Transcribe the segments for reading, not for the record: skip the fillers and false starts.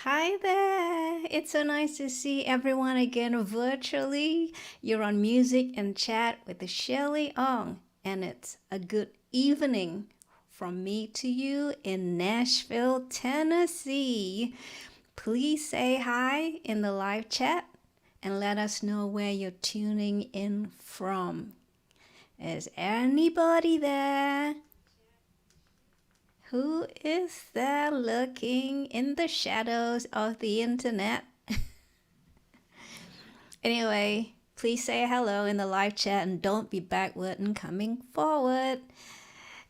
Hi there! It's so nice to see everyone again virtually. You're on Music and Chat with Shueh-li Ong, and it's a good evening from me to you in Nashville, Tennessee. Please say hi in the live chat and let us know where you're tuning in from. Is anybody there? Who is there lurking in the shadows of the internet? Anyway, please say hello in the live chat and don't be backward and coming forward.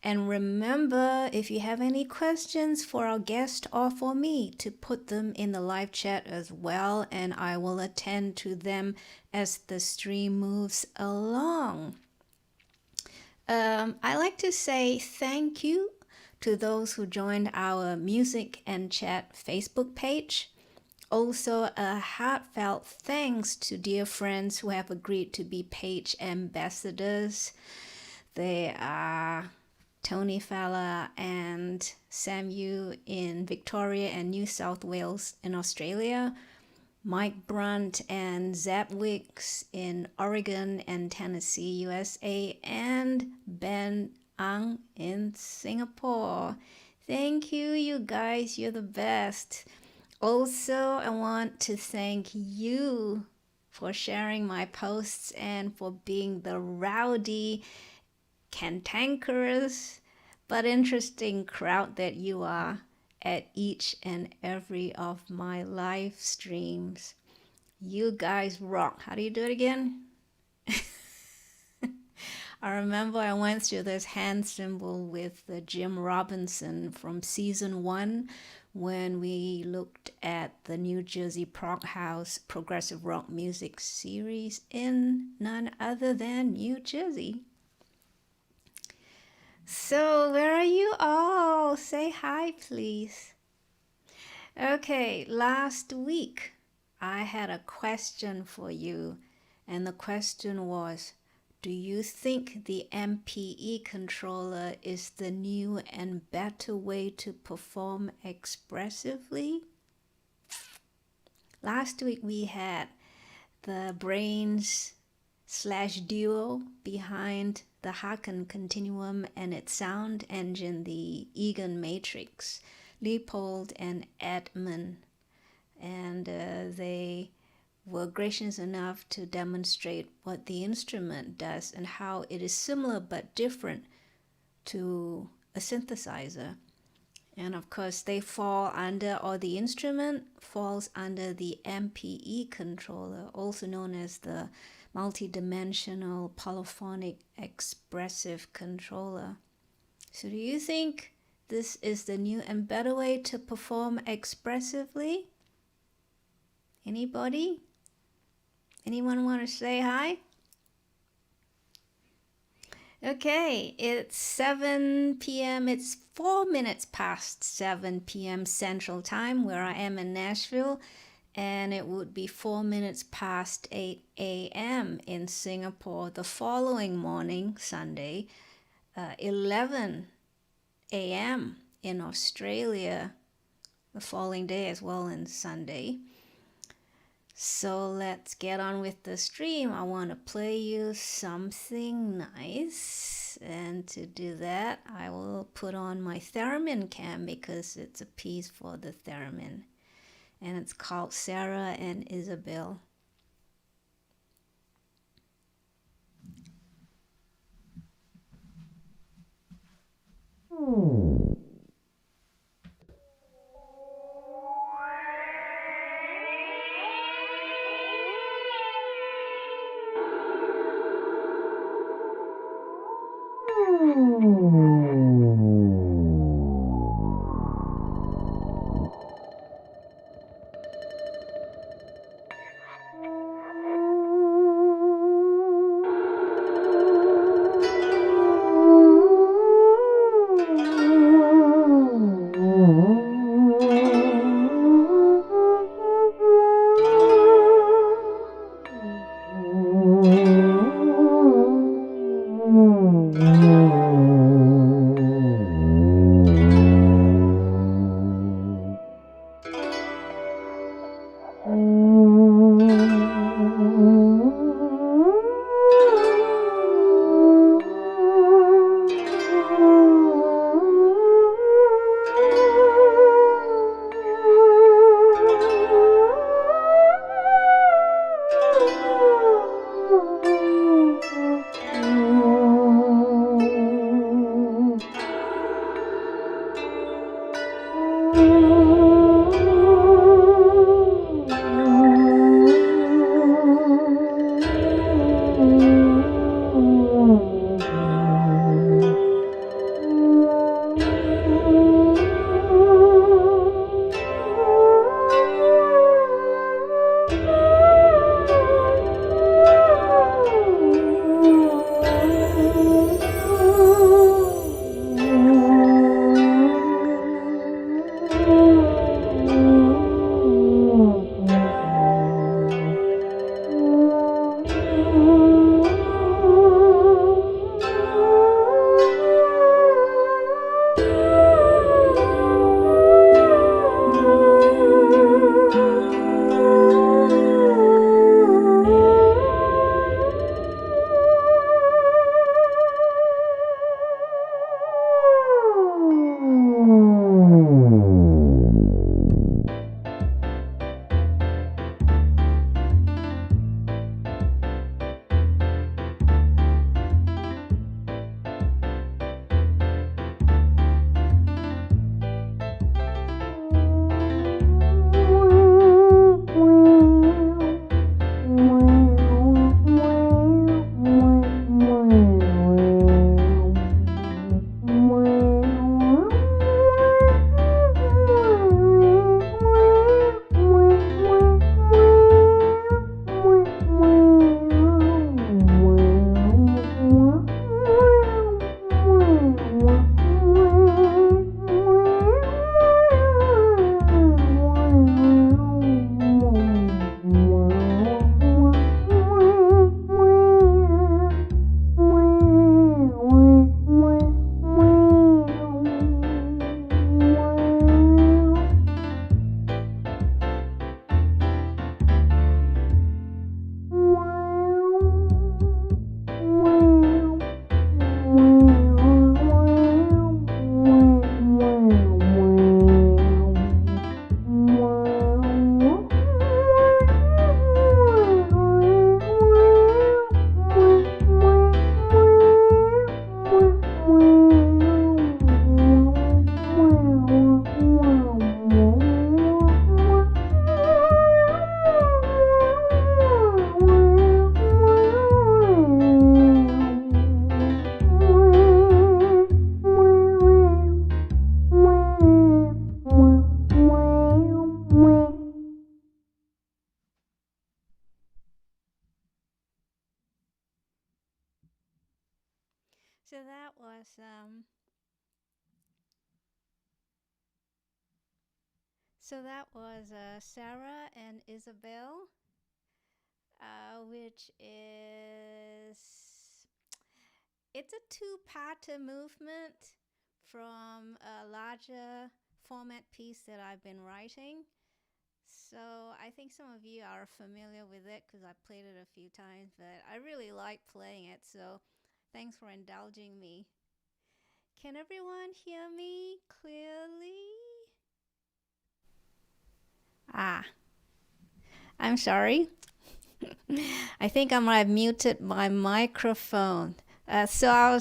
And remember, if you have any questions for our guest or for me, to put them in the live chat as well, and I will attend to them as the stream moves along. I like to say thank you to those who joined our Music and Chat Facebook page. Also, a heartfelt thanks to dear friends who have agreed to be page ambassadors. They are Tony Fowler and Sam Yu in Victoria and New South Wales in Australia, Mike Brunt and Zap Wicks in Oregon and Tennessee, USA, and Ben Ang in Singapore. Thank you, you guys. You're the best. Also, I want to thank you for sharing my posts and for being the rowdy, cantankerous, but interesting crowd that you are at each and every of my live streams. You guys rock. How do you do it again? I remember I went through this hand symbol with Jim Robinson from season 1 when we looked at the New Jersey Prog House progressive rock music series in none other than New Jersey. So where are you all? Say hi, please. Okay, last week I had a question for you, and the question was, do you think the MPE controller is the new and better way to perform expressively? Last week we had the brains / duo behind the Haken Continuum and its sound engine, the Egan Matrix, Leopold and Edmund. And they were gracious enough to demonstrate what the instrument does and how it is similar but different to a synthesizer. And of course, they fall under, or the instrument falls under the MPE controller, also known as the multidimensional polyphonic expressive controller. So do you think this is the new and better way to perform expressively? Anybody? Anyone want to say hi? Okay, it's 7 p.m. It's 4 minutes past 7 p.m. Central Time where I am in Nashville, and it would be 4 minutes past 8 a.m. in Singapore the following morning, Sunday, 11 a.m. in Australia the following day as well, and Sunday. So let's get on with the stream. I want to play you something nice, and to do that I will put on my theremin cam because it's a piece for the theremin, and it's called Sarah and Isabel. So that was Sarah and Isabel, which is it's a two-pattern movement from a larger format piece that I've been writing. So I think some of you are familiar with it because I played it a few times, but I really like playing it, so thanks for indulging me. Can everyone hear me clearly? I'm sorry. I think I might have muted my microphone. I'll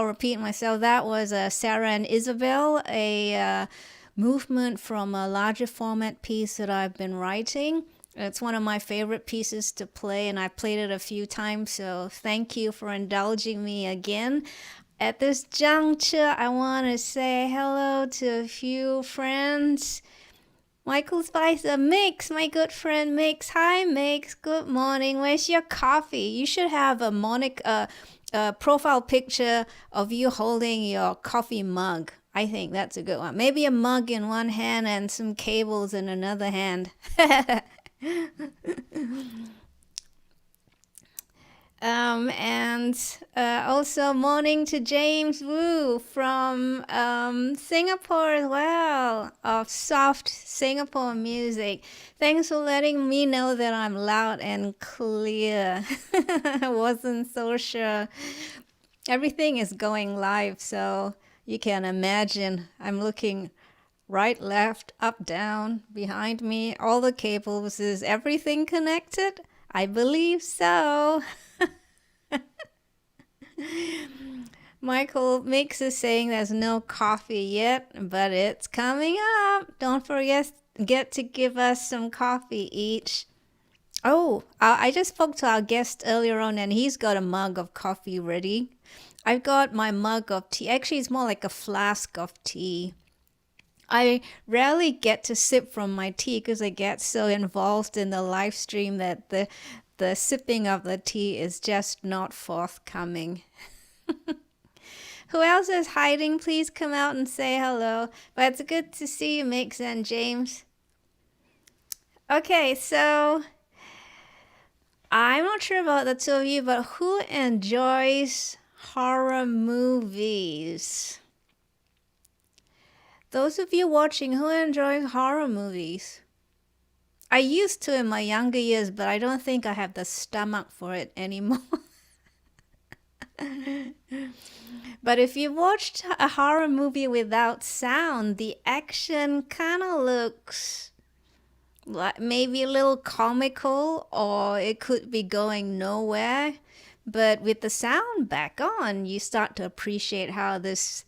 repeat myself. That was Sarah and Isabel, a movement from a larger format piece that I've been writing. It's one of my favorite pieces to play, and I played it a few times, so thank you for indulging me again. At this juncture, I want to say hello to a few friends. Michael Spicer, Mix, my good friend Mix. Hi, Mix. Good morning. Where's your coffee? You should have a profile picture of you holding your coffee mug. I think that's a good one. Maybe a mug in one hand and some cables in another hand. Also morning to James Wu from Singapore as well, of soft Singapore music. Thanks for letting me know that I'm loud and clear. I wasn't so sure. Everything is going live, so you can imagine I'm looking right, left, up, down, behind me, all the cables. Is everything connected? I believe so. Michael Mix is saying there's no coffee yet, but it's coming up. Don't forget to give us some coffee each. Oh, I just spoke to our guest earlier on, and he's got a mug of coffee ready. I've got my mug of tea. Actually, it's more like a flask of tea. I rarely get to sip from my tea because I get so involved in the live stream that the sipping of the tea is just not forthcoming. Who else is hiding? Please come out and say hello. But it's good to see you, Mix and James. Okay, so I'm not sure about the two of you, but who enjoys horror movies? Those of you watching, who enjoys horror movies? I used to in my younger years, but I don't think I have the stomach for it anymore. But if you watched a horror movie without sound, the action kind of looks like maybe a little comical, or it could be going nowhere. But with the sound back on, you start to appreciate how this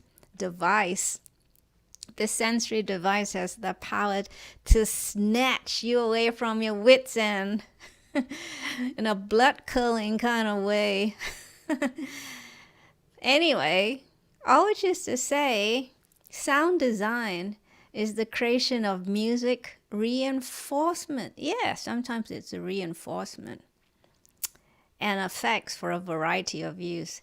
sensory device has the power to snatch you away from your wits end in a blood-curdling kind of way. Anyway, all which is to say, sound design is the creation of music reinforcement. Yeah, sometimes it's a reinforcement. And effects for a variety of use.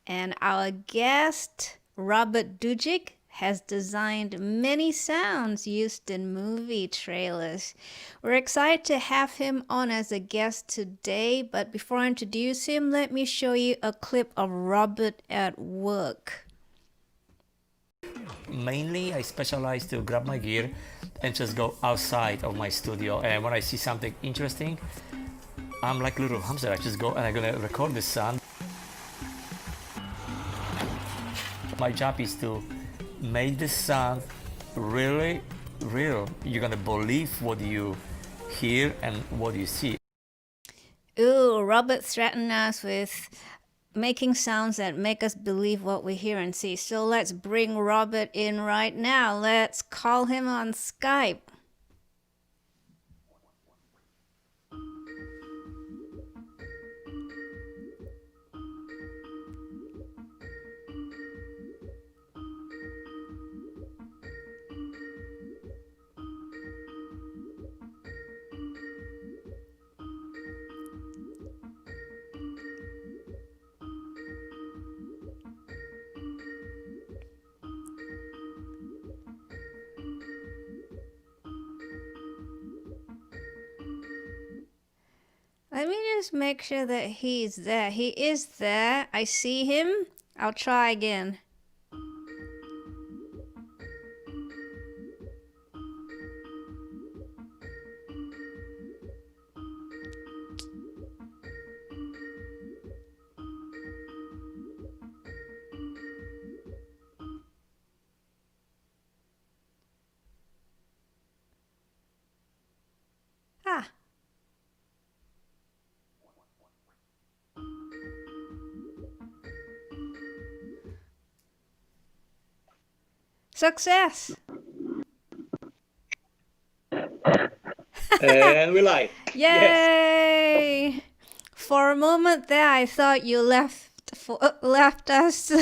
And our guest, Robert Dudzic, has designed many sounds used in movie trailers. We're excited to have him on as a guest today, but before I introduce him, let me show you a clip of Robert at work. Mainly, I specialize to grab my gear and just go outside of my studio, and when I see something interesting, I'm like a little hamster. I just go and I'm gonna record this sound. My job is to make this sound really real. You're gonna believe what you hear and what you see. Ooh, Robert threatened us with making sounds that make us believe what we hear and see. So let's bring Robert in right now. Let's call him on Skype. Let me just make sure that he's there. He is there. I see him. I'll try again. Ah. Success! And we live. Yes. Yay! For a moment there, I thought you left us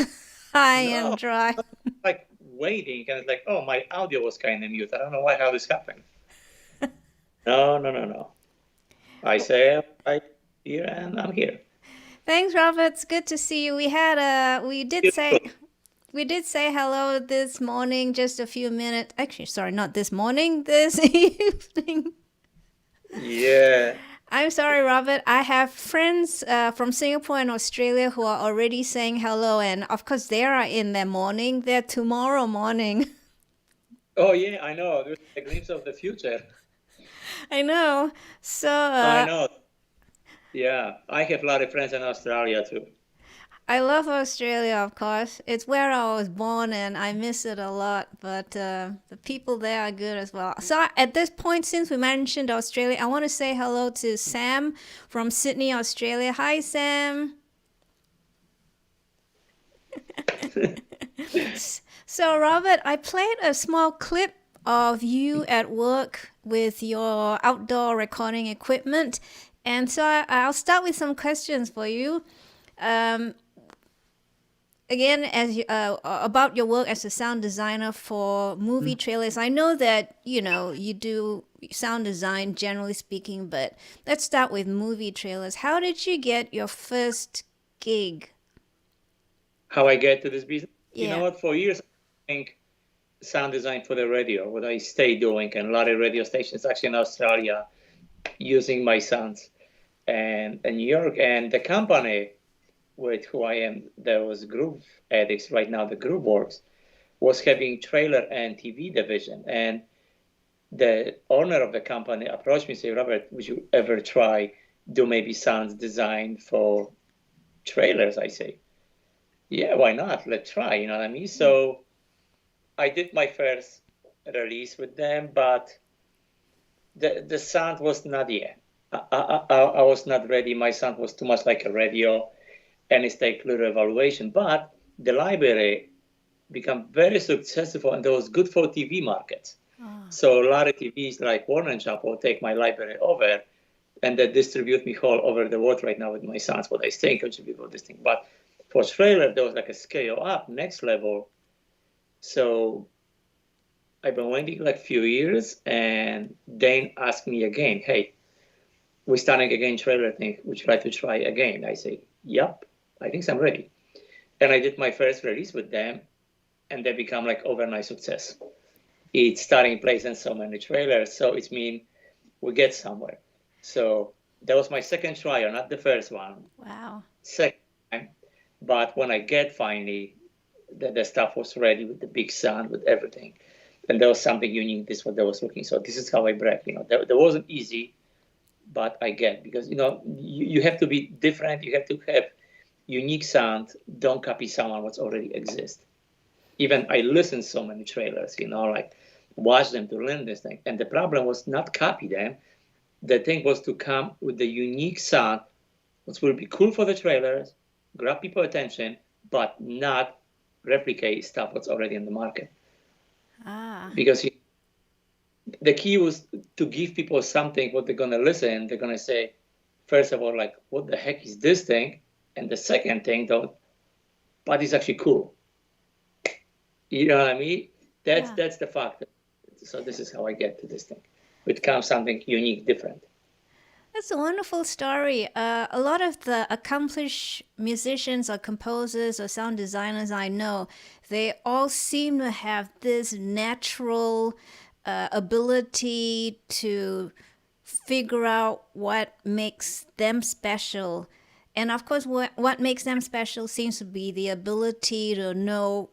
high No. and dry. Like waiting, and it's like, oh, my audio was kind of mute. I don't know how this happened. No. I say I'm here, and I'm here. Thanks, Robert. It's good to see you. We did say hello this morning, just a few minutes. Actually, sorry, not this morning, this evening. Yeah. I'm sorry, Robert. I have friends from Singapore and Australia who are already saying hello, and of course they are in their morning. They're tomorrow morning. Oh yeah, I know. There's a glimpse of the future. I know. So I know. Yeah, I have a lot of friends in Australia too. I love Australia, of course. It's where I was born and I miss it a lot, but the people there are good as well. So at this point, since we mentioned Australia, I want to say hello to Sam from Sydney, Australia. Hi, Sam. So, Robert, I played a small clip of you at work with your outdoor recording equipment. And so I'll start with some questions for you. Again, as you, about your work as a sound designer for movie trailers. I know that, you do sound design, generally speaking, but let's start with movie trailers. How did you get your first gig? How I get to this business? Yeah. You know what? For years, I think sound design for the radio, what I stay doing, and a lot of radio stations actually in Australia using my sounds, and in New York, and the company with who I am, there was Groove Addicts, right now the Groove Works, was having trailer and TV division. And the owner of the company approached me and said, Robert, would you ever try do maybe sounds design for trailers? I say, yeah, why not? Let's try, you know what I mean? So I did my first release with them, but the sound was not yet. I was not ready. My sound was too much like a radio, and it's take little evaluation. But the library became very successful, and it was good for TV markets. So a lot of TVs like Warner and Chappell take my library over, and they distribute me all over the world right now with my sounds, what I stay contribute for this thing. But for trailer, there was like a scale up, next level. So I've been waiting like a few years, and Dane asked me again, hey, we're starting again trailer thing. Would you like to try again? I say, yep, I think I'm ready. And I did my first release with them, and they become like overnight success. It's starting place in so many trailers, so it means we get somewhere. So that was my second trial, not the first one. Wow. Second time. But when I get finally, the stuff was ready with the big sound, with everything. And there was something unique. This is what I was looking. So this is how I break. That wasn't easy, but I get, because you have to be different. You have to have unique sound. Don't copy someone what's already exists. Even I listen so many trailers, like watch them to learn this thing. And the problem was not copy them. The thing was to come with the unique sound, which will be cool for the trailers, grab people attention, but not replicate stuff what's already in the market. Because the key was to give people something what they're going to listen. They're going to say, first of all, like, what the heck is this thing? And the second thing, though, but it's actually cool. You know what I mean? That's the factor. So this is how I get to this thing. It comes something unique, different. That's a wonderful story. A lot of the accomplished musicians or composers or sound designers I know, they all seem to have this natural ability to figure out what makes them special. And of course, what makes them special seems to be the ability to know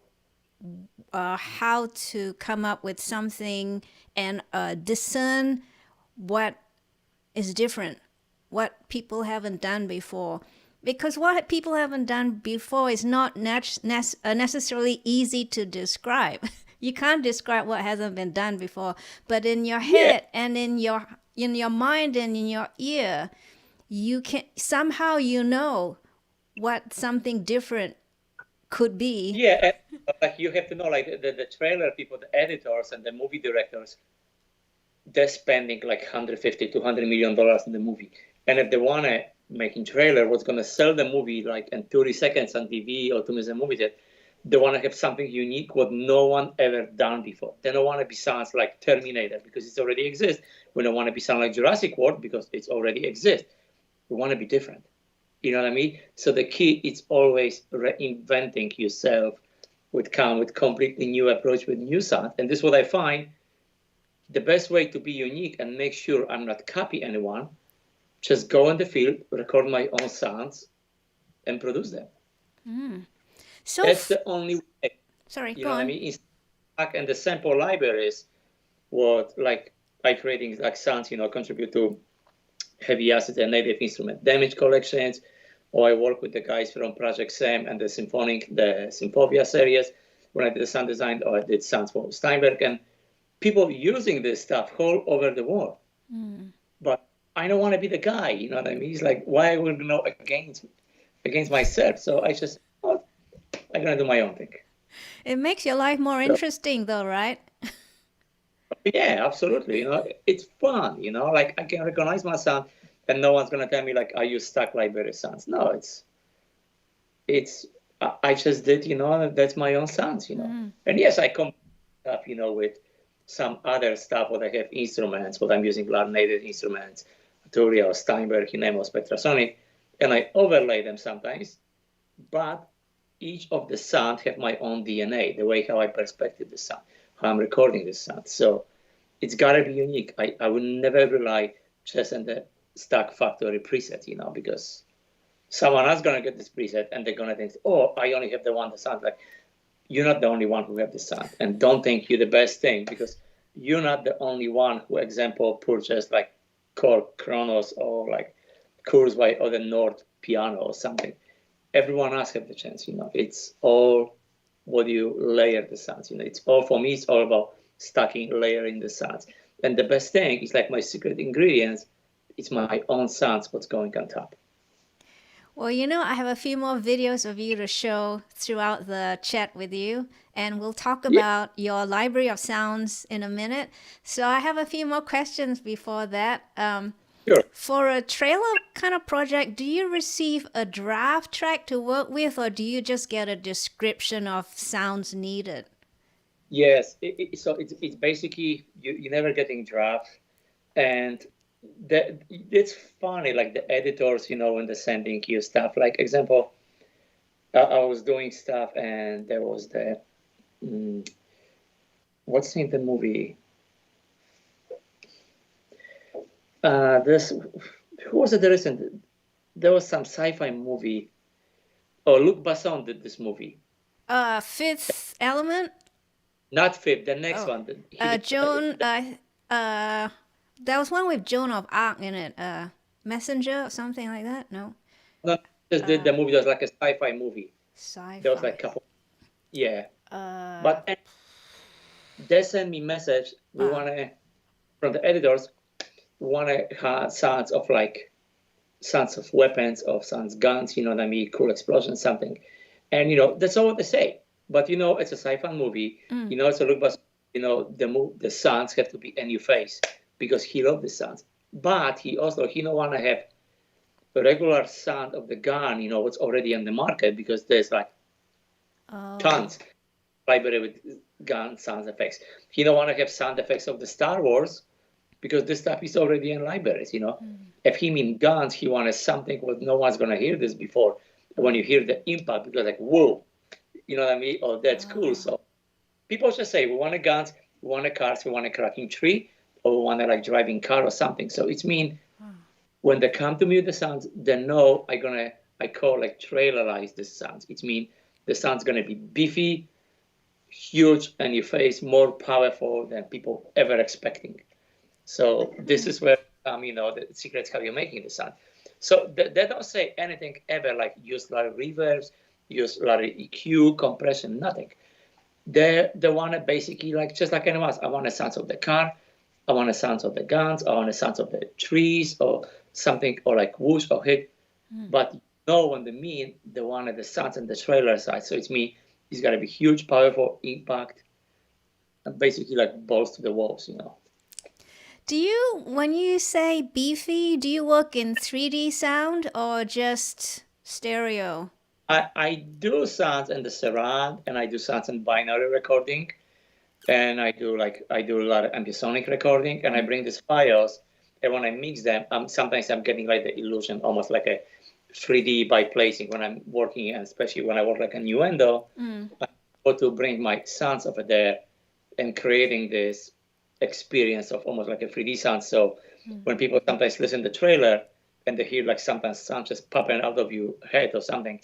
how to come up with something and discern what is different, what people haven't done before. Because what people haven't done before is not necessarily easy to describe. You can't describe what hasn't been done before, but in your head and in your mind and in your ear, you can somehow know what something different could be. Yeah, and, like you have to know, like the trailer people, the editors and the movie directors, they're spending like $150, $200 million in the movie, and if they want to making trailer, what's going to sell the movie like in 30 seconds on TV or to miss a movie, that they want to have something unique what no one ever done before. They don't want to be sounds like Terminator because it already exists. We don't want to be sound like Jurassic World because it's already exists. We want to be different. You know what I mean? So the key is always reinventing yourself with completely new approach with new sound. And this is what I find the best way to be unique and make sure I'm not copy anyone. Just go in the field, record my own sounds, and produce them. So that's the only way. Sorry, you go know on. what I mean? And the sample libraries, what like by creating like sounds, contribute to heavy acid and native instrument damage collections, or I work with the guys from Project Sam and the Symphobia series when I did the sound design, or I did sounds for Steinberg, and people using this stuff all over the world. But I don't want to be the guy, you know what I mean? It's like, why would I go against myself? So I just, I'm going to do my own thing. It makes your life more interesting though, right? Yeah, absolutely. It's fun, like I can recognize my sound and no one's going to tell me like I use stock library sounds. No, I just did, that's my own sounds, And yes, I come up, with some other stuff, what I have instruments, what I'm using native instruments, Arturia or Steinberg, or Spectrasonic, and I overlay them sometimes, but each of the sound have my own DNA, the way how I perspective the sound, how I'm recording the sound. So it's got to be unique. I would never rely just on the stock factory preset, because someone else going to get this preset and they're going to think, oh, I only have the one that sounds like. You're not the only one who have the sound. And don't think you're the best thing, because you're not the only one who, example, purchased like Korg Kronos or like Kurz by other Nord piano or something. Everyone else have the chance, It's all what you layer the sounds, It's all, for me, it's all about stacking, layering the sounds. And the best thing is like my secret ingredients, it's my own sounds, what's going on top. Well, I have a few more videos of you to show throughout the chat with you, and we'll talk about your library of sounds in a minute. So I have a few more questions before that. Sure. For a trailer kind of project, do you receive a draft track to work with, or do you just get a description of sounds needed? Yes, so it's basically you're never getting draft, and it's funny, like the editors, when they're sending you stuff. Like example, I was doing stuff, and there was the what's in the movie? Who was it? There was some sci-fi movie. Oh, Luc Besson did this movie. Fifth Element. Not Fifth. The next one. Joan. There was one with Joan of Arc in it. Messenger or something like that. No. No, just did the movie. That was like a sci-fi movie. Sci-fi. There was like a couple. Yeah. But they sent me message. We want to, from the editors, we want to have sounds of weapons, of sounds guns. You know what I mean? Cool explosions, something. And that's all what they say. But it's a sci-fi movie. It's a look, but the sounds have to be in your face, because he loves the sounds. But he don't want to have a regular sound of the gun, what's already on the market, because there's like tons library with gun sound effects. He don't want to have sound effects of the Star Wars, because this stuff is already in libraries, If he means guns, he wants something what no one's going to hear this before. When you hear the impact, because like, whoa, you know what I mean? Oh, that's cool. So people just say, we want a guns, we want a cars, we want a cracking tree, or when they're like driving car or something. So it's mean when they come to me with the sounds, they know I call like trailerize the sounds. It means the sound's gonna be beefy, huge, and your face more powerful than people ever expecting. So this is where the secrets how you're making the sound. So they don't say anything ever like use a lot of reverbs, use a lot of EQ, compression, nothing. They want to basically like just like anyone else. I want the sounds of the car, I want the sounds of the guns, I want the sounds of the trees or something, or like whoosh or hit. But when they mean they wanted the sounds and the trailer side. So it's me. It's got to be huge, powerful, impact, and basically like balls to the walls, Do you, when you say beefy, do you work in 3D sound or just stereo? I do sounds in the surround, and I do sounds in binary recording, and I do a lot of ambisonic recording, and I bring these files, and when I mix them, sometimes I'm getting like the illusion, almost like a 3D by placing when I'm working, and especially when I work like a innuendo, I go to bring my sounds over there and creating this experience of almost like a 3D sound. So when people sometimes listen to the trailer and they hear like sometimes sound just popping out of your head or something,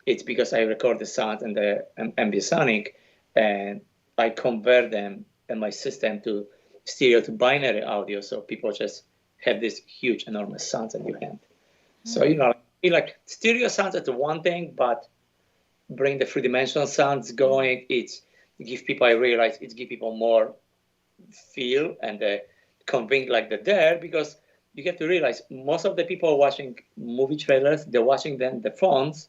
it's because I record the sound in the ambisonic and I convert them in my system to stereo to binary audio. So people just have this huge, enormous sounds in your hand. So, like stereo sounds is the one thing, but bring the three-dimensional sounds going. It gives people, I realize, it gives people more feel and convince like they're there, because you get to realize most of the people watching movie trailers, they're watching them the phones,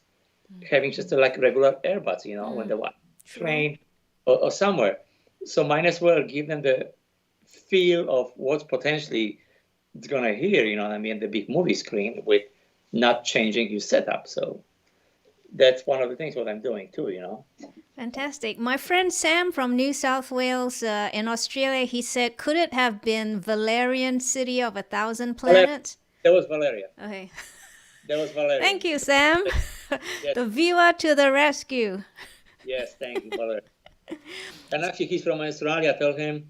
having just like regular earbuds, when they watch train or somewhere. So might as well give them the feel of what's potentially it's gonna hear, the big movie screen with not changing your setup. So that's one of the things what I'm doing too, Fantastic. My friend Sam from New South Wales in Australia, he said, could it have been Valerian, City of 1,000 Planets? That was Valeria. Okay. That was Valeria. Thank you, Sam. Yes. The viewer to the rescue. Yes, thank you, Valeria. And actually, he's from Australia. I told him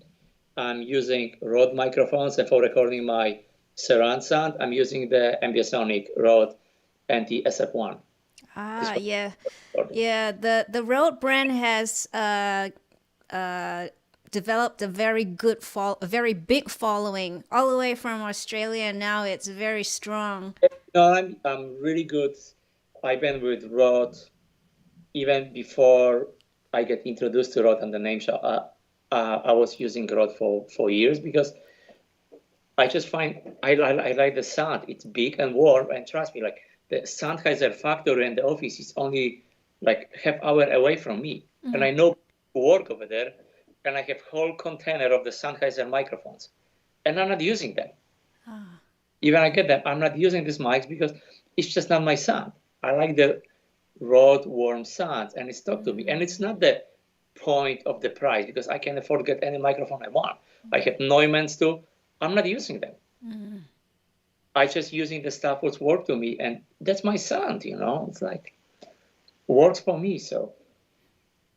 I'm using Rode microphones, and for recording my surround sound, I'm using the Ambisonic RØDE Nt SF1. Ah, yeah. Yeah, the Rode brand has developed a very big following all the way from Australia, and now it's very strong. No, I'm really good. I've been with Rode even before I get introduced to Rode and the name shop. I was using Rode for years because I just find I like the sound. It's big and warm, and trust me, like the Sennheiser factory in the office is only like half hour away from me, and I know who work over there, and I have whole container of the Sennheiser microphones, and I'm not using them. Even I get them, I'm not using these mics because it's just not my sound. I like the Rode warm sounds, and it's talk to me, and it's not the point of the price because I can afford to get any microphone I want. I have Neumanns too. I'm not using them. I just using the stuff which work to me, and that's my sound. It's like works for me. So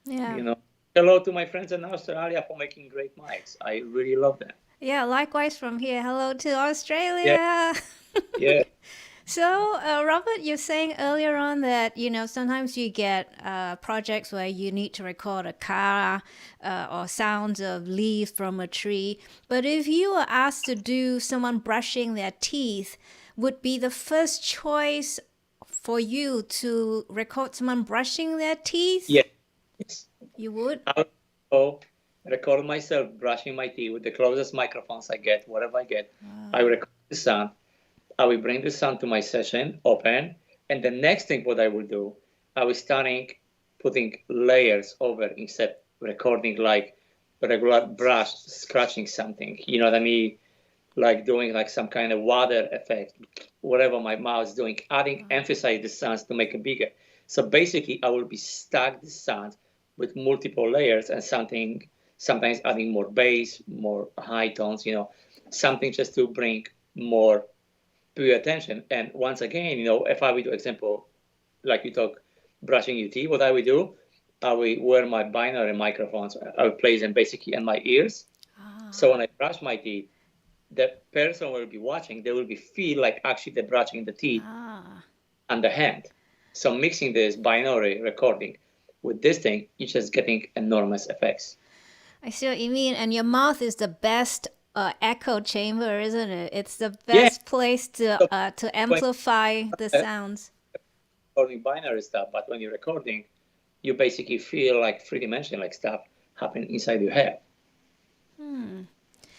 hello to my friends in Australia for making great mics. I really love them. Yeah, likewise from here. Hello to Australia. Yeah. So, Robert, you're saying earlier on that, sometimes you get projects where you need to record a car or sounds of leaves from a tree. But if you were asked to do someone brushing their teeth, would be the first choice for you to record someone brushing their teeth? Yes. You would? I would record myself brushing my teeth with the closest microphones I get, whatever I get. I will record the sound. I will bring the sound to my session, open, and the next thing what I will do, I will starting putting layers over instead recording like a regular brush, scratching something. You know what I mean? Like doing like some kind of water effect, whatever my mouth is doing, adding, emphasize the sounds to make it bigger. So basically, I will be stuck the sound with multiple layers and sometimes adding more bass, more high tones, something just to bring more pure attention. And once again, if I will do example, like you talk, brushing your teeth, what I will do, I will wear my binary microphones. I will place them basically in my ears. So when I brush my teeth, the person will be watching, they will be feel like actually they're brushing the teeth and the hand. So mixing this binary recording with this thing, you're just getting enormous effects. I see what you mean. And your mouth is the best echo chamber, isn't it? It's the best place to amplify the sounds. Recording binary stuff, but when you're recording, you basically feel like three-dimensional like stuff happening inside your head.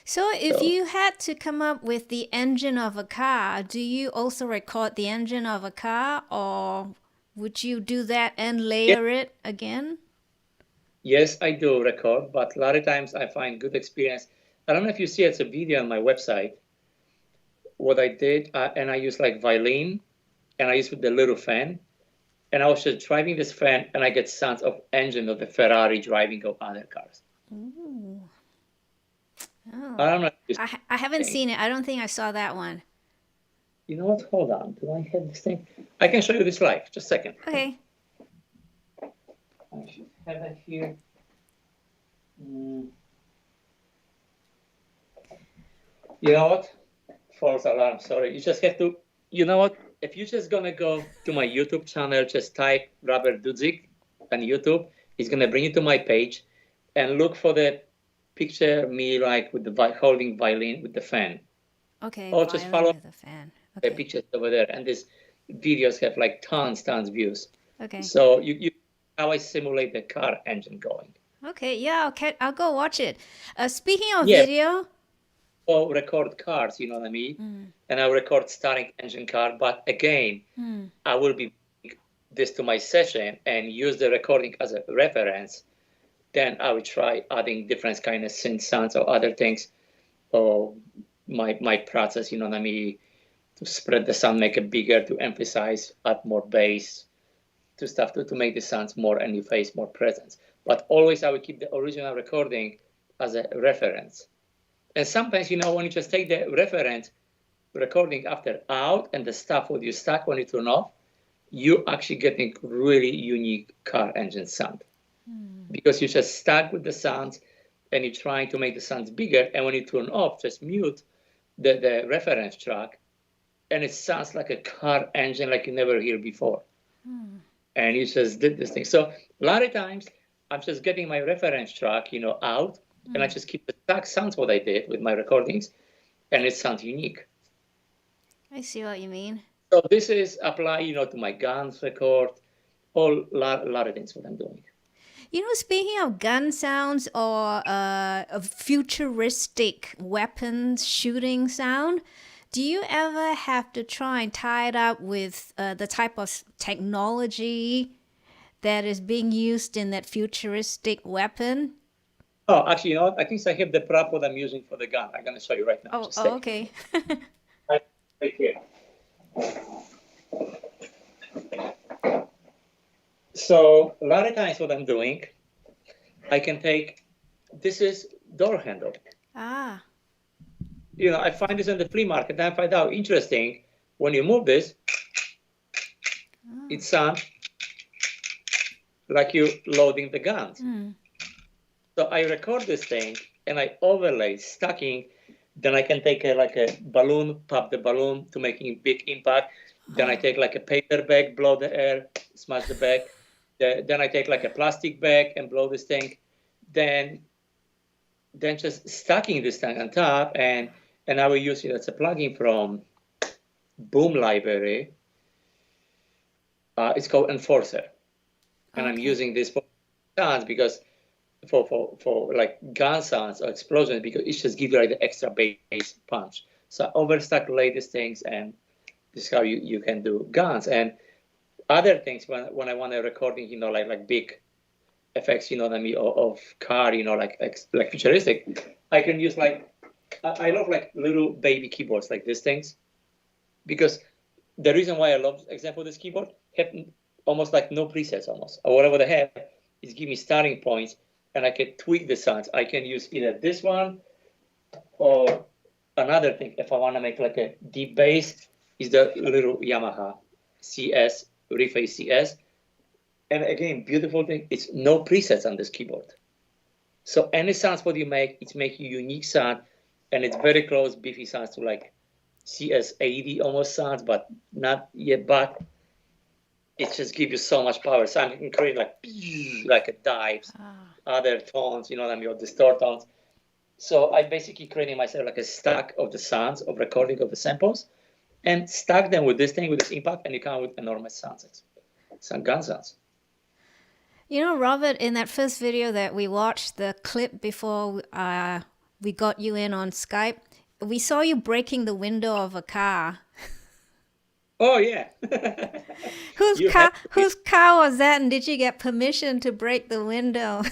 So if you had to come up with the engine of a car, do you also record the engine of a car, or would you do that and layer it again? Yes, I do record, but a lot of times I find good experience. I don't know if you see it's a video on my website. What I did, and I use like violin, and I use with the little fan, and I was just driving this fan, and I get sounds of engine of the Ferrari driving of other cars. Ooh. Oh. I don't know. I haven't seen it. I don't think I saw that one. You know what? Hold on. Do I have this thing? I can show you this live. Just a second. Okay. I should have it here. You know what? False alarm. Sorry. You just have to. You know what? If you're just gonna go to my YouTube channel, just type Robert Dudzic on YouTube. It's gonna bring you to my page, and look for the picture me like with the holding violin with the fan. Okay. Or just follow the fan. the pictures over there, and these videos have like tons views. Okay. So you how I simulate the car engine going. Okay. Yeah. Okay. I'll go watch it. Speaking of video. Or record cars, you know what I mean? And I record starting engine car, but again, I will be bringing this to my session and use the recording as a reference. Then I will try adding different kind of synth sounds or other things, or my process, you know what I mean, to spread the sound, make it bigger, to emphasize, add more bass, to make the sounds more in your face, more presence. But always I will keep the original recording as a reference. And sometimes, you know, when you just take the reference recording after out and the stuff what you stack when you turn off, you actually getting really unique car engine sound. Because you just stuck with the sounds and you're trying to make the sounds bigger. And when you turn off, just mute the reference track, and it sounds like a car engine like you never hear before. And you just did this thing. So a lot of times I'm just getting my reference track, you know, out, and I just keep the stack sounds what I did with my recordings, and it sounds unique. I see what you mean. So this is apply, you know, to my guns record, a lot of things what I'm doing. You know, speaking of gun sounds or a futuristic weapons shooting sound, do you ever have to try and tie it up with the type of technology that is being used in that futuristic weapon? Oh, actually, you know what? I think I have the prop what I'm using for the gun. I'm going to show you right now. Okay. Right here. So a lot of times what I'm doing, I can take, this is door handle. You know, I find this in the flea market, and I find out interesting, when you move this, it sounds like you're loading the guns. So I record this thing, and I overlay stacking. Then I can take like a balloon, pop the balloon to making big impact. Then I take like a paper bag, blow the air, smash the bag. Then I take like a plastic bag and blow this thing. Then just stacking this thing on top, and I will use it as a plugin from Boom Library. It's called Enforcer, and I'm using this for sounds because for like gun sounds or explosions, because it just gives you like the extra bass punch. So I overstack latest things, and this is how you can do guns and other things when I want a recording, you know, like big effects, you know what I mean, of car, you know, like futuristic. I can use like, I love like little baby keyboards like these things, because the reason why I love, example, this keyboard have almost like no presets almost, or whatever they have is give me starting points, and I can tweak the sounds. I can use either this one or another thing. If I want to make like a deep bass, is the little Yamaha Reface CS. And again, beautiful thing, it's no presets on this keyboard. So any sounds what you make, it's making unique sound, and it's very close, beefy sounds to like CS80 almost sounds, but not yet. But it just gives you so much power. So I can create like a dives, other tones, you know what I mean, or distort tones. So I basically creating myself like a stack of the sounds of recording of the samples, and stack them with this thing, with this impact, and you come with enormous sounds. Some gun sounds. You know, Robert, in that first video that we watched, the clip before we got you in on Skype, we saw you breaking the window of a car. Oh, yeah. Whose car was that, and did you get permission to break the window?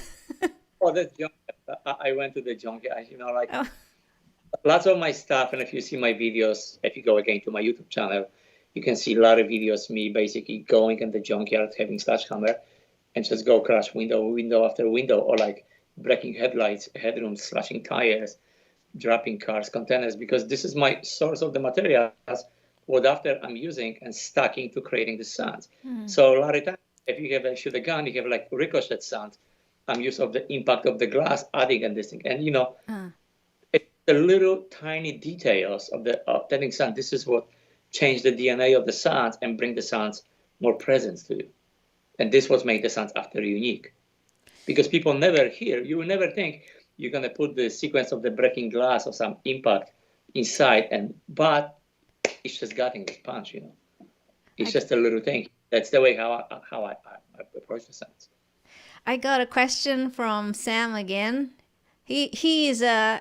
Oh, that's junk. I went to the junkyard, you know, like lots of my stuff. And if you see my videos, if you go again to my YouTube channel, you can see a lot of videos, me basically going in the junkyard, having sledgehammer, and just go crash window after window, or like breaking headlights, headrooms, slashing tires, dropping cars, containers, because this is my source of the materials, what after I'm using and stacking to creating the sounds. So a lot of times, if you have shoot a gun, you have like ricochet sound. I'm use of the impact of the glass, adding and this thing. And, you know, it's the little tiny details of the telling sound. This is what change the DNA of the sounds and bring the sounds more presence to you. And this was made the sounds after unique. Because people never hear, you will never think you're going to put the sequence of the breaking glass or some impact inside, but it's just getting this punch, you know. It's just a little thing. That's the way how I approach the sounds. I got a question from Sam again. He is a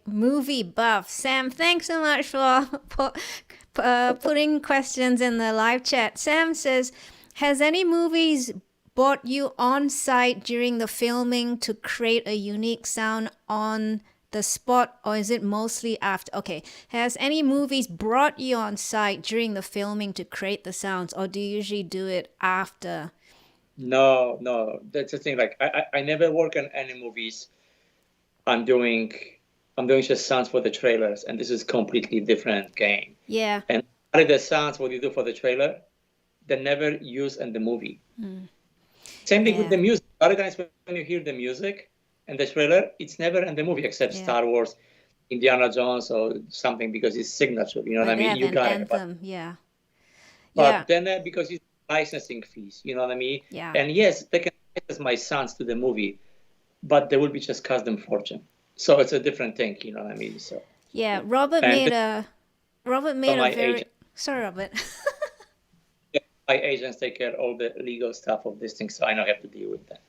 movie buff. Sam, thanks so much for putting questions in the live chat. Sam says, has any movies brought you on site during the filming to create a unique sound on the spot, or is it mostly after? Okay, has any movies brought you on site during the filming to create the sounds, or do you usually do it after? No, that's the thing. Like I never work on any movies. I'm doing just sounds for the trailers, and this is completely different game. Yeah. And the sounds what you do for the trailer, they never use in the movie. Same thing with the music. A lot of times when you hear the music and the trailer, it's never in the movie except Star Wars, Indiana Jones, or something, because it's signature. You know what I mean? You got anthem, it. But then because it's licensing fees, you know what I mean? Yeah. And yes, they can license my sounds to the movie, but they will be just cost them fortune. So it's a different thing, you know what I mean? So yeah, Robert made a very agent. Sorry, Robert. My agents take care of all the legal stuff of this thing, so I don't have to deal with that.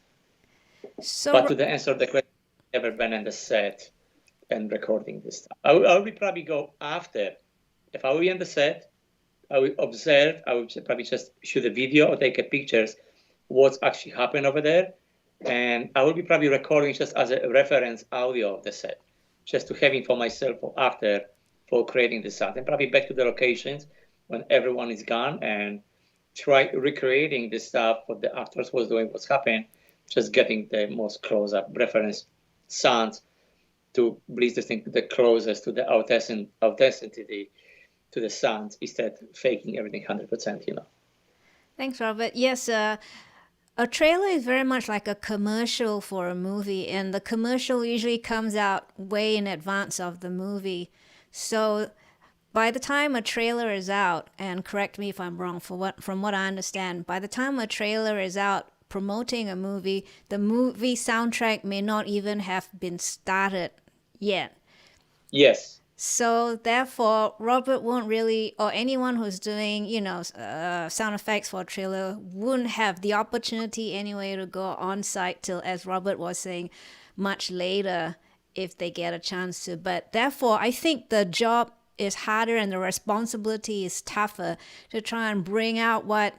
So, but to the answer of the question, I've never been on the set and recording this stuff. I will probably go after. If I will be on the set, I will observe, I will probably just shoot a video or take a pictures what's actually happened over there. And I will be probably recording just as a reference audio of the set, just to having for myself or after for creating the sound. And probably back to the locations when everyone is gone and try recreating the stuff what the actors was doing, what's happening, just getting the most close-up reference sounds to bring this thing the closest to the authenticity to the sounds instead faking everything 100%, you know. Thanks, Robert. Yes, a trailer is very much like a commercial for a movie, and the commercial usually comes out way in advance of the movie. So by the time a trailer is out, and correct me if I'm wrong, from what I understand, by the time a trailer is out promoting a movie, the movie soundtrack may not even have been started yet. Yes. So therefore, Robert won't really, or anyone who's doing, sound effects for a trailer wouldn't have the opportunity anyway to go on site till, as Robert was saying, much later if they get a chance to. But therefore, I think the job is harder and the responsibility is tougher to try and bring out what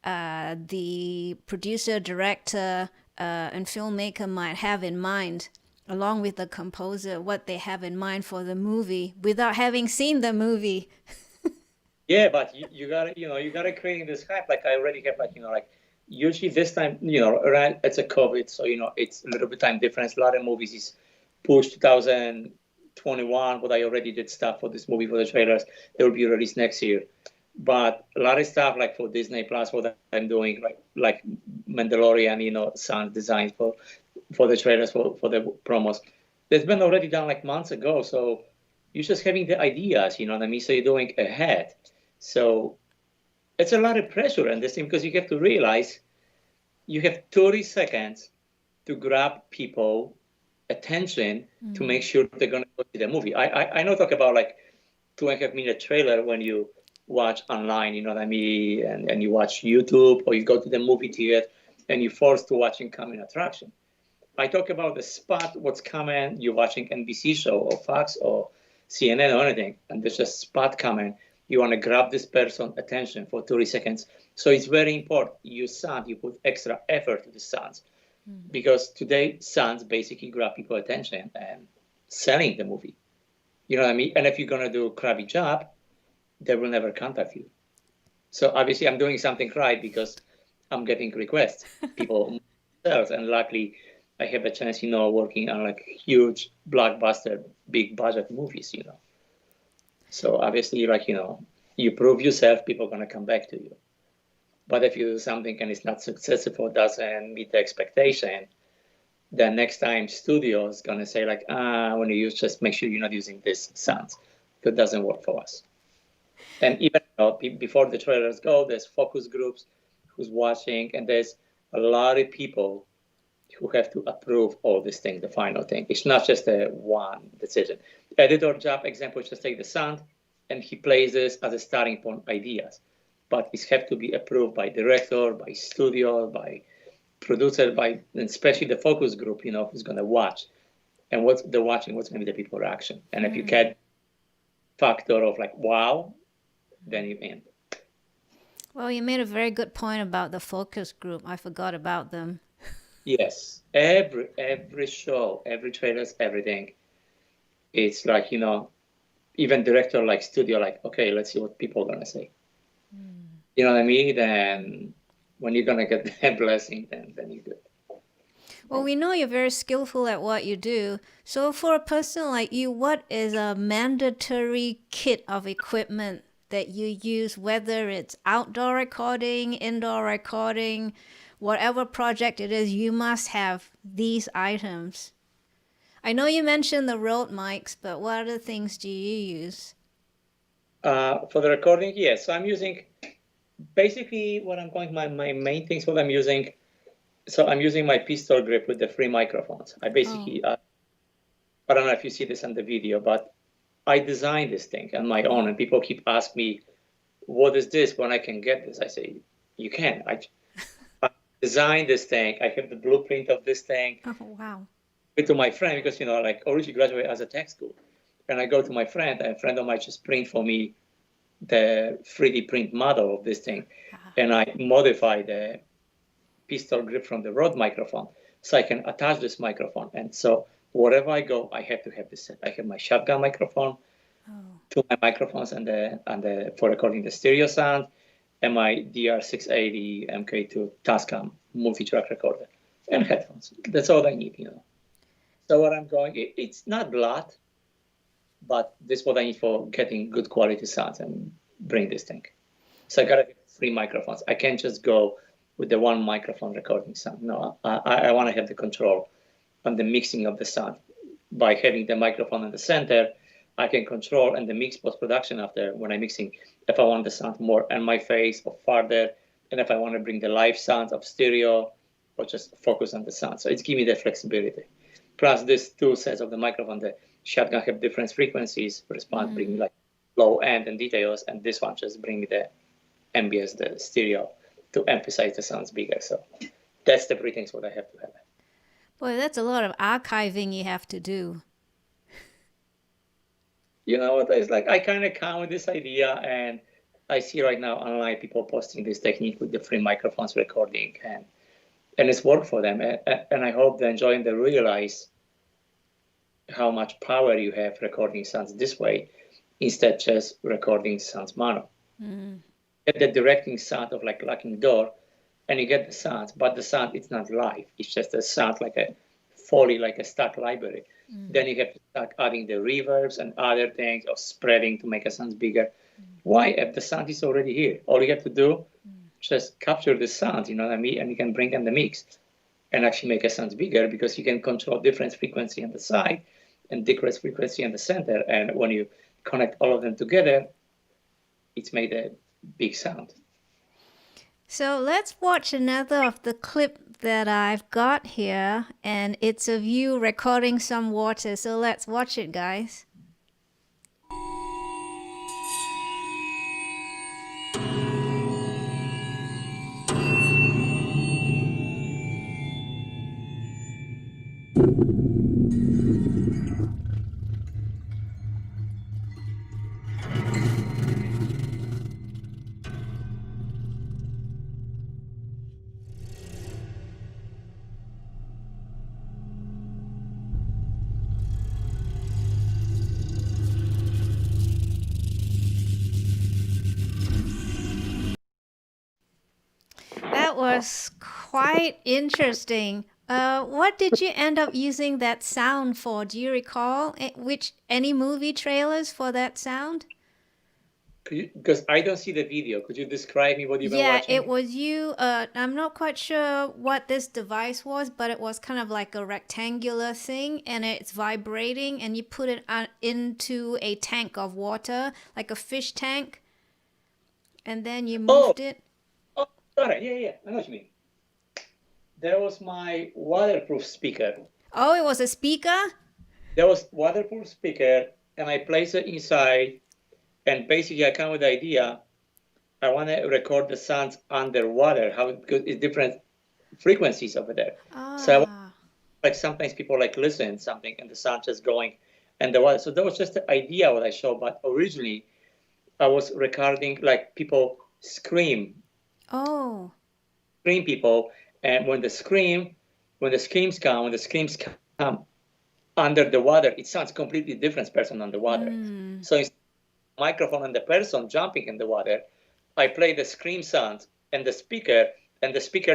the producer, director, and filmmaker might have in mind, along with the composer, what they have in mind for the movie without having seen the movie. Yeah, but you gotta create this hype. Like I already have, usually this time, it's a COVID, so it's a little bit time difference. A lot of movies is pushed 2021, but I already did stuff for this movie for the trailers. They will be released next year. But a lot of stuff like for Disney Plus, what I'm doing, like Mandalorian, sound designs for the trailers, for the promos. that's been already done like months ago. So you're just having the ideas, you know what I mean? So you're doing ahead. So it's a lot of pressure in this thing because you have to realize you have 30 seconds to grab people attention to make sure they're going to go see the movie. I know talk about like 2.5 minute trailer when you watch online, you know what I mean? And you watch YouTube or you go to the movie theater and you're forced to watch incoming attraction. I talk about the spot, what's coming, you're watching NBC show or Fox or CNN or anything, and there's a spot coming. You want to grab this person's attention for 30 seconds. So it's very important. You sound, you put extra effort to the sounds. Because today, sounds basically grab people's attention and selling the movie. You know what I mean? And if you're going to do a crappy job, they will never contact you. So obviously, I'm doing something right because I'm getting requests. People themselves, and luckily, I have a chance, you know, working on like huge blockbuster, big budget movies, you know. So obviously, like, you know, you prove yourself, people are going to come back to you. But if you do something and it's not successful, doesn't meet the expectation, then next time studio is going to say like, when you use, just make sure you're not using this sounds. Because it doesn't work for us. And even before the trailers go, there's focus groups who's watching, and there's a lot of people who have to approve all these things, the final thing. It's not just a one decision. Editor job example, just take the sound, and he plays this as a starting point ideas. But it have to be approved by director, by studio, by producer, by and especially the focus group, you know, who's going to watch. And what's they're watching, what's going to be the people reaction. And if you get factor of like, wow, then you in. Well, you made a very good point about the focus group. I forgot about them. Yes, every show, every trailers, everything. It's like, you know, even director like studio, like, okay, let's see what people are going to say. You know what I mean? Then when you're going to get that blessing, then you're good. Well, we know you're very skillful at what you do. So for a person like you, what is a mandatory kit of equipment that you use, whether it's outdoor recording, indoor recording, whatever project it is, you must have these items. I know you mentioned the Rode mics, but what other things do you use? For the recording, yes. So I'm using, basically what I'm going, my main things, what I'm using. So I'm using my pistol grip with the 3 microphones. I basically, I don't know if you see this on the video, but I designed this thing on my own, and people keep asking me, what is this, when I can get this? I say, you can. I designed this thing. I have the blueprint of this thing. Oh, wow. To my friend, because, you know, like originally graduated as a tech school. And I go to my friend, and a friend of mine just print for me the 3D print model of this thing. And I modify the pistol grip from the Rode microphone so I can attach this microphone. And so wherever I go, I have to have this set. I have my shotgun microphone, 2 my microphones and the for recording the stereo sound, and my DR680 MK2 Tascam multi-track recorder and headphones. That's all I need, you know. So what I'm going, it's not a lot, but this is what I need for getting good quality sounds and bring this thing. So I got to have 3 microphones. I can't just go with the 1 microphone recording sound. No, I want to have the control on the mixing of the sound. By having the microphone in the center, I can control and the mix post-production after when I'm mixing, if I want the sound more in my face or farther, and if I want to bring the live sounds of stereo or just focus on the sound. So it's giving me the flexibility. Plus these 2 sets of the microphone, the shotgun have different frequencies, respond, bring me like low end and details, and this one just bring me the ambience, the stereo, to emphasize the sounds bigger. So that's the 3 things what I have to have. Boy, that's a lot of archiving you have to do. You know what, it's like I kind of come with this idea, and I see right now online people posting this technique with the 3 microphones recording, and it's worked for them. And I hope they're enjoying, they realize how much power you have recording sounds this way instead just recording sounds mono. Get the directing sound of like locking door, and you get the sounds, but the sound, it's not live. It's just a sound like a Foley, like a stock library. Then you have to start adding the reverbs and other things, or spreading to make a sound bigger. Why? If the sound is already here, all you have to do, just capture the sound, you know what I mean? And you can bring in the mix and actually make a sound bigger, because you can control different frequency on the side and decrease frequency in the center. And when you connect all of them together, it's made a big sound. So let's watch another of the clip that I've got here, and it's of you recording some water. So let's watch it, guys. That was quite interesting. What did you end up using that sound for? Do you recall any movie trailers for that sound? Because I don't see the video, could you describe me what you've been watching? Yeah, it was you. I'm not quite sure what this device was, but it was kind of like a rectangular thing, and it's vibrating, and you put it into a tank of water, like a fish tank, and then you moved it. Oh, got it. Yeah, I know what you mean. There was my waterproof speaker. Oh, it was a speaker? There was waterproof speaker, and I placed it inside, and basically I came up with the idea, I want to record the sounds underwater, because it's different frequencies over there. So like sometimes people like listen to something and the sound just going underwater. So that was just the idea what I showed, but originally I was recording like people scream. Oh. Scream people, and when the screams come under the water, it sounds completely different person underwater. So it's microphone and the person jumping in the water, I play the scream sound and the speaker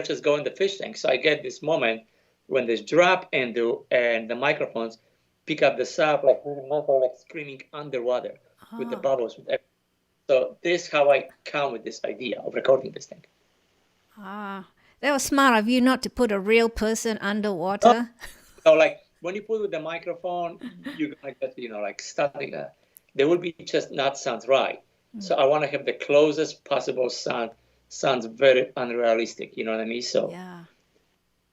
just go in the fish tank. So I get this moment when this drop and the microphones pick up the sound like screaming underwater with the bubbles. So this is how I come with this idea of recording this thing. That was smart of you not to put a real person underwater. So like when you put with the microphone, you're gonna get like static. There will be just not sounds right. So I want to have the closest possible sound. Sounds very unrealistic. You know what I mean? So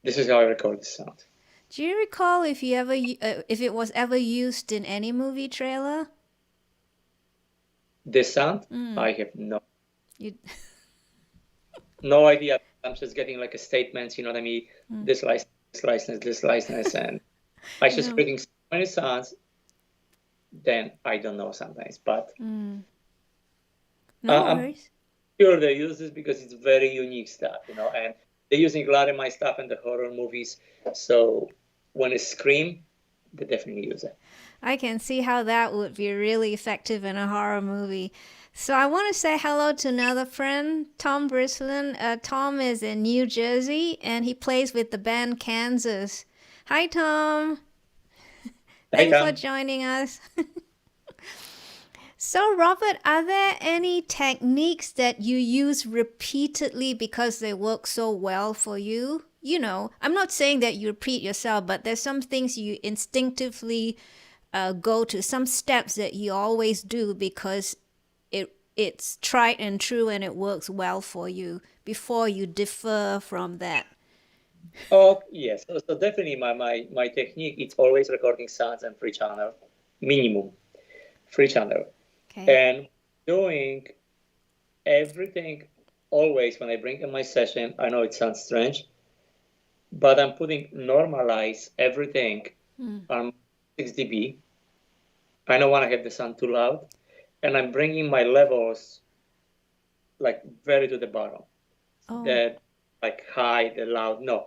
this is how I record the sound. Do you recall if it was ever used in any movie trailer? This sound, I have no idea. I'm just getting like a statement. You know what I mean? This license, and I just creating so many sounds. Then I don't know sometimes, but No I'm worries. sure they use this because it's very unique stuff, and they're using a lot of my stuff in the horror movies. So when it's scream, they definitely use it. I can see how that would be really effective in a horror movie. So I want to say hello to another friend, Tom Brislin. Tom is in New Jersey, and he plays with the band Kansas. Hi, Tom. Thanks for joining us. So, Robert, are there any techniques that you use repeatedly because they work so well for you? I'm not saying that you repeat yourself, but there's some things you instinctively go to, some steps that you always do because it's tried and true and it works well for you before you differ from that. Oh, yes. So definitely my technique, it's always recording sounds and free channel, minimum free channel. Okay. And doing everything always when I bring in my session, I know it sounds strange, but I'm putting normalize everything on 6 dB. I don't want to have the sound too loud. And I'm bringing my levels like very to the bottom. That like high, the loud, no.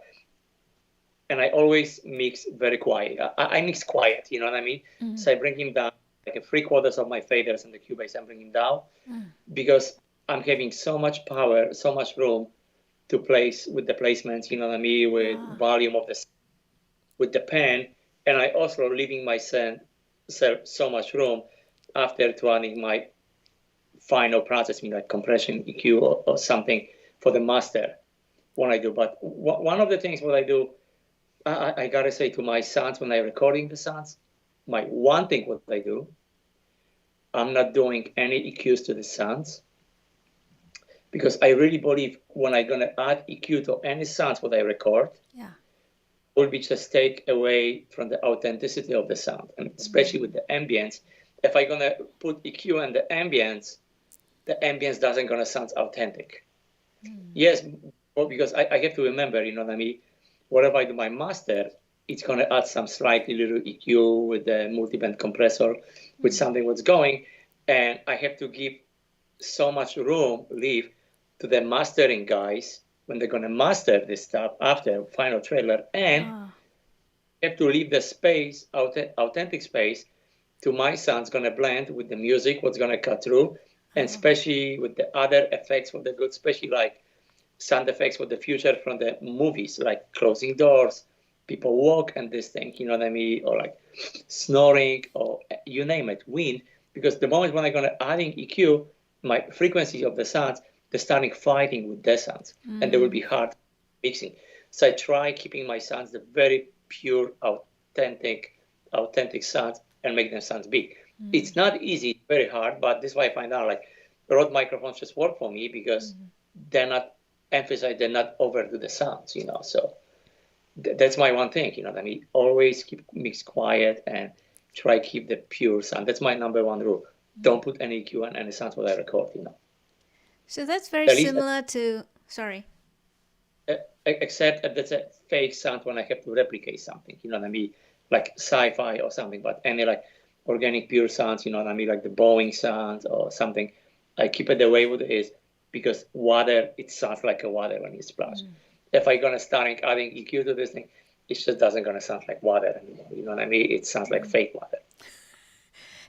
And I always mix very quiet. I mix quiet, you know what I mean? So I bring him down, like 3/4 of my faders and the Cubase, I'm bringing down because I'm having so much power, so much room to place with the placements, you know what I mean, with volume of with the pen. And I also leaving myself so much room after running my final processing, like compression, EQ, or something for the master when I do. But one of the things what I do, I gotta say to my sounds when I'm recording the sounds, my one thing what I do, I'm not doing any EQs to the sounds, because I really believe when I'm going to add EQ to any sounds what I record, will be just take away from the authenticity of the sound, and especially with the ambience. If I'm going to put EQ in the ambience doesn't going to sound authentic. Yes, well, because I have to remember, you know what I mean, whatever I do my master, it's going to add some slightly little EQ with the multiband compressor, with something what's going, and I have to give so much room, leave to the mastering guys when they're going to master this stuff after final trailer, and have to leave the space, authentic space, to my sound's going to blend with the music, what's going to cut through, and especially with the other effects for the good, especially like sound effects for the future from the movies, like closing doors, people walk and this thing, you know what I mean, or like snoring, or you name it, wind, because the moment when I'm going to adding EQ, my frequency of the sounds, they're starting fighting with their sounds, and they will be hard mixing. So I try keeping my sounds the very pure, authentic sounds and make them sound big. It's not easy, very hard, but this is why I find out like Rode microphones just work for me, because they're not emphasize, they're not overdo the sounds, you know. So that's my one thing, you know what I mean. Always keep mix quiet and try keep the pure sound. That's my number one rule. Don't put any EQ on any sounds what I record, you know. So that's very similar to, sorry. Except that's a fake sound when I have to replicate something, you know what I mean, like sci-fi or something. But any like organic pure sounds, you know what I mean, like the Boeing sounds or something, I keep it the way it is, because water, it sounds like a water when you splash. If I'm gonna start adding EQ to this thing, it just doesn't gonna sound like water anymore. You know what I mean? It sounds like fake water.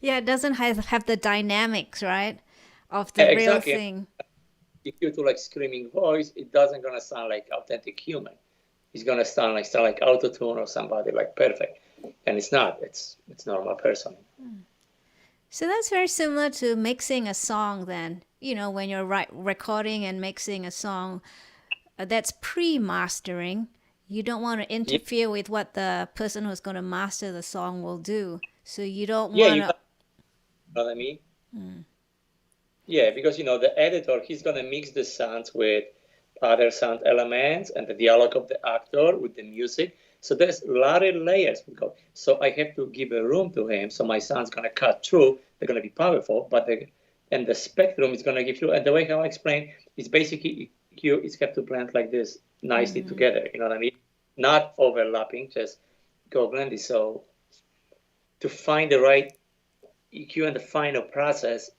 Yeah, it doesn't have the dynamics, right, of the real thing. EQ to like screaming voice, it doesn't gonna sound like authentic human. It's gonna sound like auto-tune or somebody like perfect, and it's not. It's normal person. So that's very similar to mixing a song. Then, you know, when you're recording and mixing a song, that's pre-mastering. You don't want to interfere with what the person who's going to master the song will do. So you don't want to. You know what I mean? Yeah, because, you know, the editor, he's going to mix the sounds with other sound elements and the dialogue of the actor with the music. So there's a lot of layers. So I have to give a room to him. So my sound's going to cut through. They're going to be powerful, but the spectrum is going to give you. And the way how I explain is basically EQ is have to blend like this nicely together. You know what I mean? Not overlapping, just go blend it. So to find the right EQ and the final process,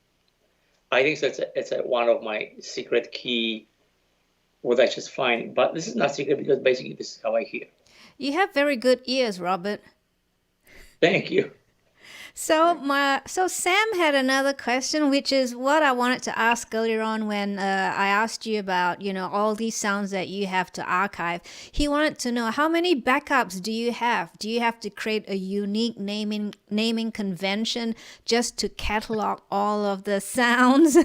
I think so it's one of my secret key, what I just find. But this is not secret, because basically this is how I hear. You have very good ears, Robert. Thank you. So Sam had another question, which is what I wanted to ask earlier on when I asked you about, you know, all these sounds that you have to archive. He wanted to know, how many backups do you have? Do you have to create a unique naming convention just to catalog all of the sounds?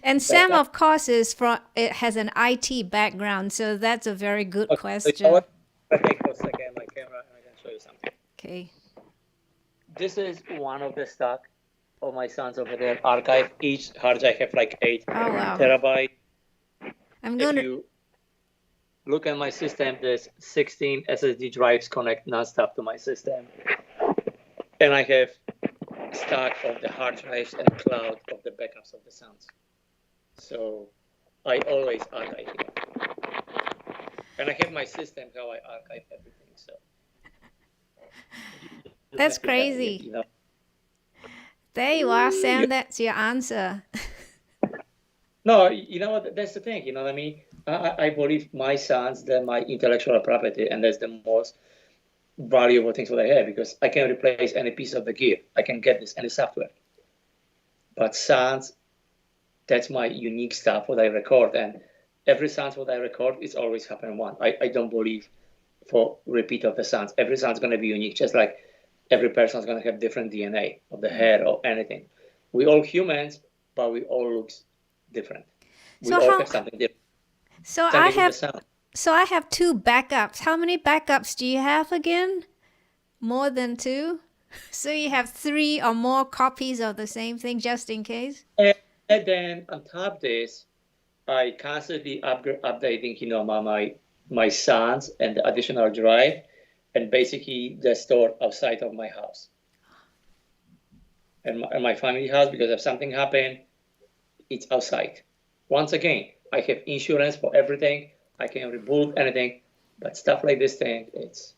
And Sam, of course, has an IT background, so that's a very good question. You know what? I take for a second my camera and I can show you something. Okay. This is one of the stock of my sounds over there. Archive. Each hard drive have like 8 terabyte. If you look at my system, there's 16 SSD drives connect nonstop to my system, and I have stock of the hard drives and cloud of the backups of the sounds. So I always archive it. And I have my system how I archive everything. So that's crazy. You know? There you are, Sam. That's your answer. No, you know what? That's the thing. You know what I mean? I believe my sounds, they're my intellectual property, and that's the most valuable things that I have, because I can replace any piece of the gear. I can get this any software. But sounds, that's my unique stuff what I record, and every sound what I record is always happen one. I don't believe for repeat of the sounds. Every sound's going to be unique, just like every person's going to have different DNA of the hair or anything. We all humans, but we all look different. We all have something different. So I have 2 backups. How many backups do you have again? More than 2? So you have 3 or more copies of the same thing just in case? And then on top of this, I constantly updating, my sounds and the additional drive, and basically the store outside of my house and my family house, because if something happened, it's outside. Once again, I have insurance for everything. I can remove anything, but stuff like this thing, it's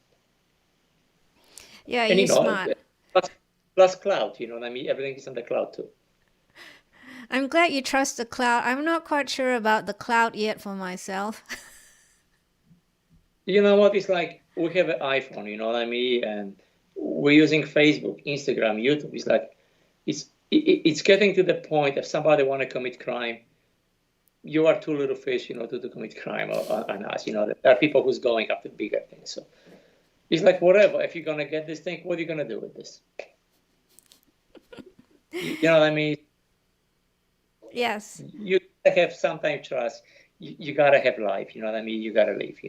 Yeah, and you're smart. Plus cloud, you know what I mean? Everything is on the cloud too. I'm glad you trust the cloud. I'm not quite sure about the cloud yet for myself. You know what? It's like we have an iPhone, you know what I mean? And we're using Facebook, Instagram, YouTube. It's like it's getting to the point if somebody want to commit crime, you are too little fish, to commit crime on us. There are people who's going after bigger things. So it's like whatever. If you're gonna get this thing, what are you gonna do with this? You know what I mean? Yes. You gotta have sometimes trust. You gotta have life. You know what I mean? You gotta live.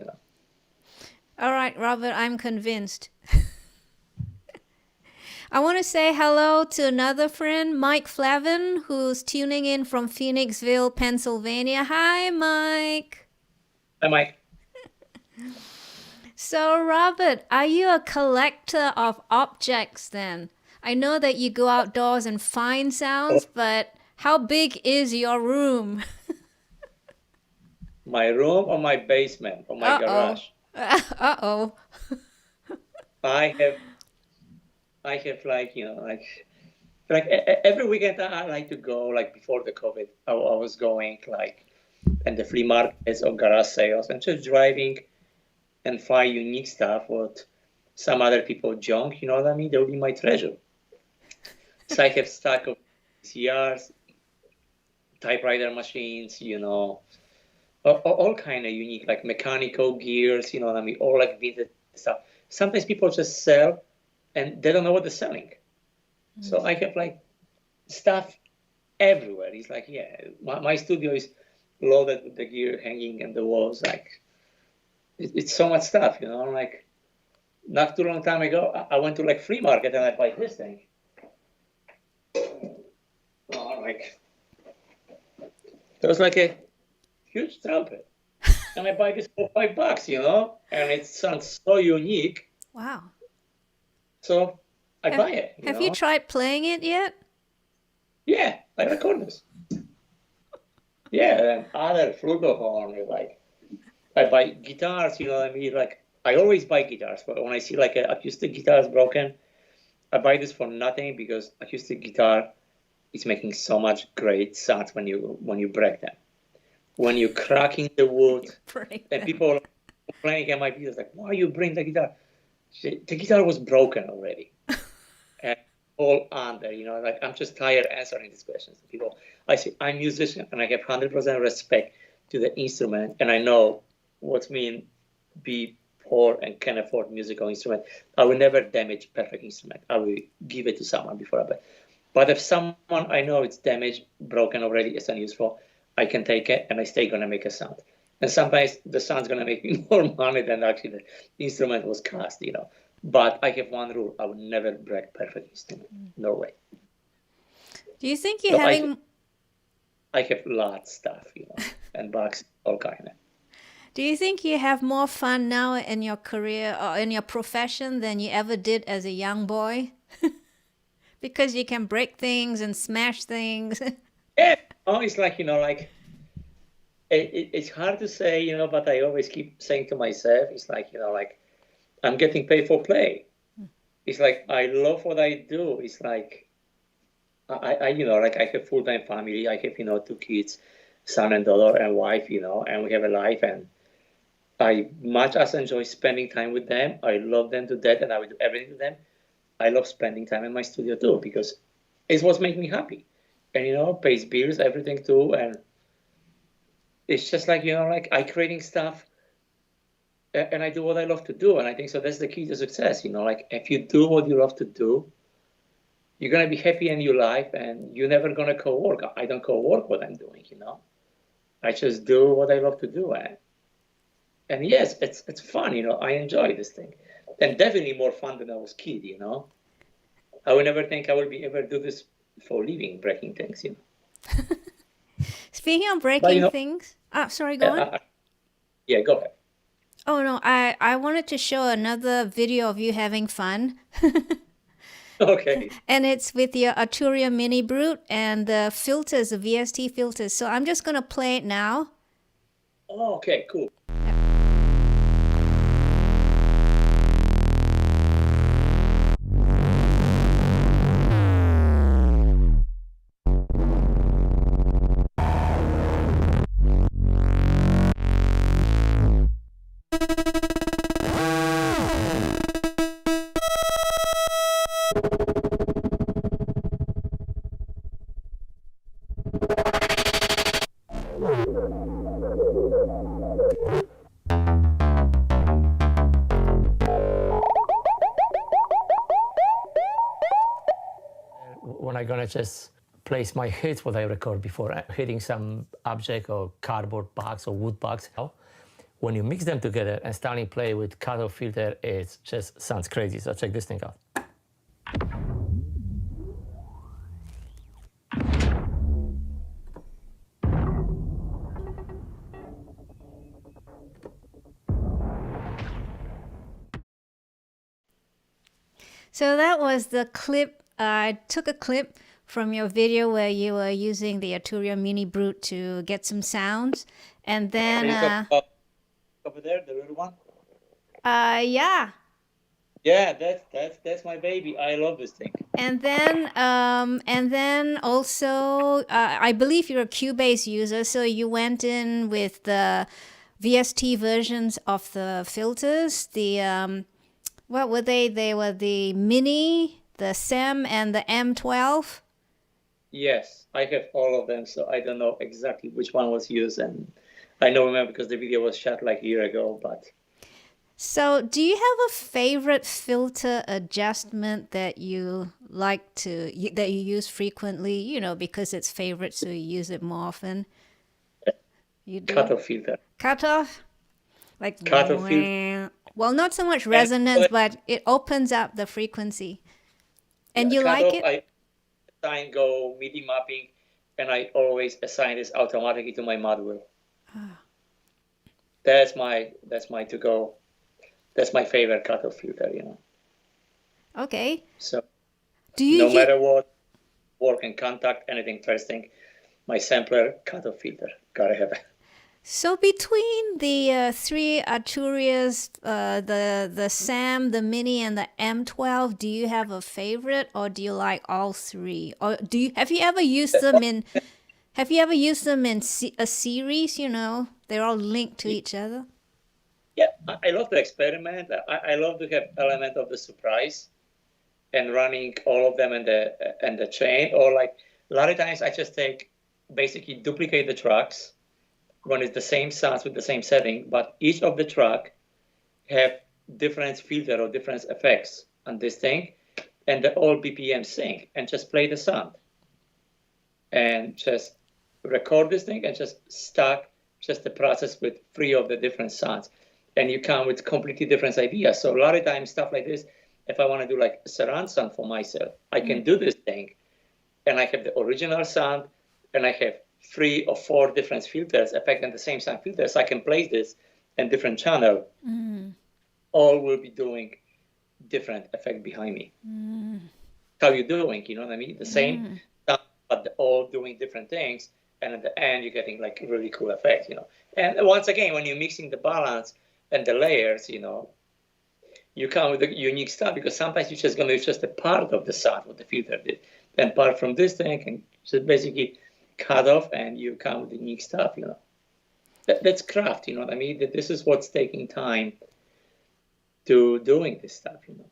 All right, Robert, I'm convinced. I want to say hello to another friend, Mike Flavin, who's tuning in from Phoenixville, Pennsylvania. Hi, Mike. Hi, Mike. So, Robert, are you a collector of objects then? I know that you go outdoors and find sounds, but how big is your room? My room or my basement or my garage? Uh-oh. I have like every weekend I like to go, like before the COVID, I was going like in the flea markets or garage sales and just driving and find unique stuff what some other people junk, you know what I mean? They'll be my treasure. So I have stack of CRs, typewriter machines, all kind of unique, like mechanical gears, you know what I mean? All like vintage stuff. Sometimes people just sell and they don't know what they're selling. So I have like stuff everywhere. It's like, yeah, my studio is loaded with the gear hanging in the walls. Like, it's so much stuff, like not too long time ago, I went to like flea market and I buy this thing. Oh, like, there was like a huge trumpet. And I buy this for $5, and it sounds so unique. Wow. So I buy it. Have you tried playing it yet? Yeah, I record this. Yeah, and other flugelhorn, like I buy guitars, you know what I mean? Like I always buy guitars, but when I see like an acoustic guitar is broken, I buy this for nothing because acoustic guitar is making so much great sounds when you break them. When you're cracking the wood, and people are complaining at my videos like, why you bring the guitar? The guitar was broken already. And all under, like I'm just tired answering these questions to people. I say, I'm a musician and I have 100% respect to the instrument and I know what's mean be poor and can afford musical instrument. I will never damage perfect instrument. I will give it to someone before I buy. But if someone I know it's damaged, broken already, it's unuseful, I can take it and I still gonna make a sound. And sometimes the sound's gonna make me more money than actually the instrument was cost, But I have one rule: I would never break perfect instrument. No way. Do you think you're having? I have lots of stuff, and boxes, all kind of. Do you think you have more fun now in your career or in your profession than you ever did as a young boy? Because you can break things and smash things. Yeah, it's like, it's hard to say, but I always keep saying to myself, it's like, like I'm getting paid for play. It's like, I love what I do. It's like, I I have full-time family. I have, 2 kids, son and daughter and wife, and we have a life. And I much as enjoy spending time with them. I love them to death and I will do everything to them. I love spending time in my studio too, because it's what's making me happy. And, pays bills, everything too. And it's just like, like I creating stuff and I do what I love to do. And I think so that's the key to success. Like if you do what you love to do, you're going to be happy in your life and you're never going to co-work. I don't co-work what I'm doing, I just do what I love to do. And yes, it's fun, I enjoy this thing. And definitely more fun than I was a kid, I would never think I will be able to do this for a living, breaking things, Speaking of But, breaking things, sorry, go on. Yeah, go ahead. Oh no, I wanted to show another video of you having fun. Okay. And it's with your Arturia minibcrute and the filters, the VST filters. So I'm just going to play it now. Oh, okay, cool. When I'm gonna just place my hits, what I record before hitting some object or cardboard box or wood box. When you mix them together and starting play with cutoff filter, it just sounds crazy. So check this thing out. So that was the clip. I took a clip from your video where you were using the Arturia minibcrute to get some sounds. And then... over there, the little one? Yeah. Yeah, that's my baby. I love this thing. And then also, I believe you're a Cubase user, so you went in with the VST versions of the filters. The what were they? They were the Mini, the SEM, and the M12. Yes, I have all of them, so I don't know exactly which one was used, and I don't remember because the video was shot like a year ago, but... So do you have a favorite filter adjustment that you like to, that you use frequently, you know, because it's favorite, so you use it more often? You do? Cutoff filter. Cutoff? Like, Cutoff filter. Well, not so much resonance, but it opens up the frequency. And you like it? I assign go MIDI mapping, and I always assign this automatically to my module. That's my to go. That's my favorite cutoff filter, you know. Okay. So do you no matter what, work in Kontakt, anything interesting, my sampler cutoff filter, gotta have it. So between the three Arturias, the SAM, the Mini, and the M12, do you have a favorite, or do you like all three? Or have you ever used them in? Have you ever used them in a series? You know, they're all linked to each other. Yeah, I love to experiment. I love to have element of the surprise, and running all of them in the chain. Or like a lot of times, I just basically duplicate the tracks. One is the same sounds with the same setting, but each of the track have different filter or different effects on this thing, and they all BPM sync, and just play the sound. And just record this thing and just stack just the process with 3 of the different sounds. And you come with completely different ideas. So a lot of times stuff like this, if I want to do like a surround sound for myself, I can do this thing, and I have the original sound, and I have 3 or 4 different filters affecting the same sound filters. I can place this in different channel. All will be doing different effect behind me. How you doing? You know what I mean? The same sound, but they're all doing different things. And at the end, you're getting like a really cool effect, you know. And once again, when you're mixing the balance and the layers, you know, you come with a unique stuff, because sometimes you're just going to use just a part of the sound what the filter did. Then part from this thing and just basically cut off, and you come with unique stuff, you know. That's craft, you know what I mean? This is what's taking time to doing this stuff, you know.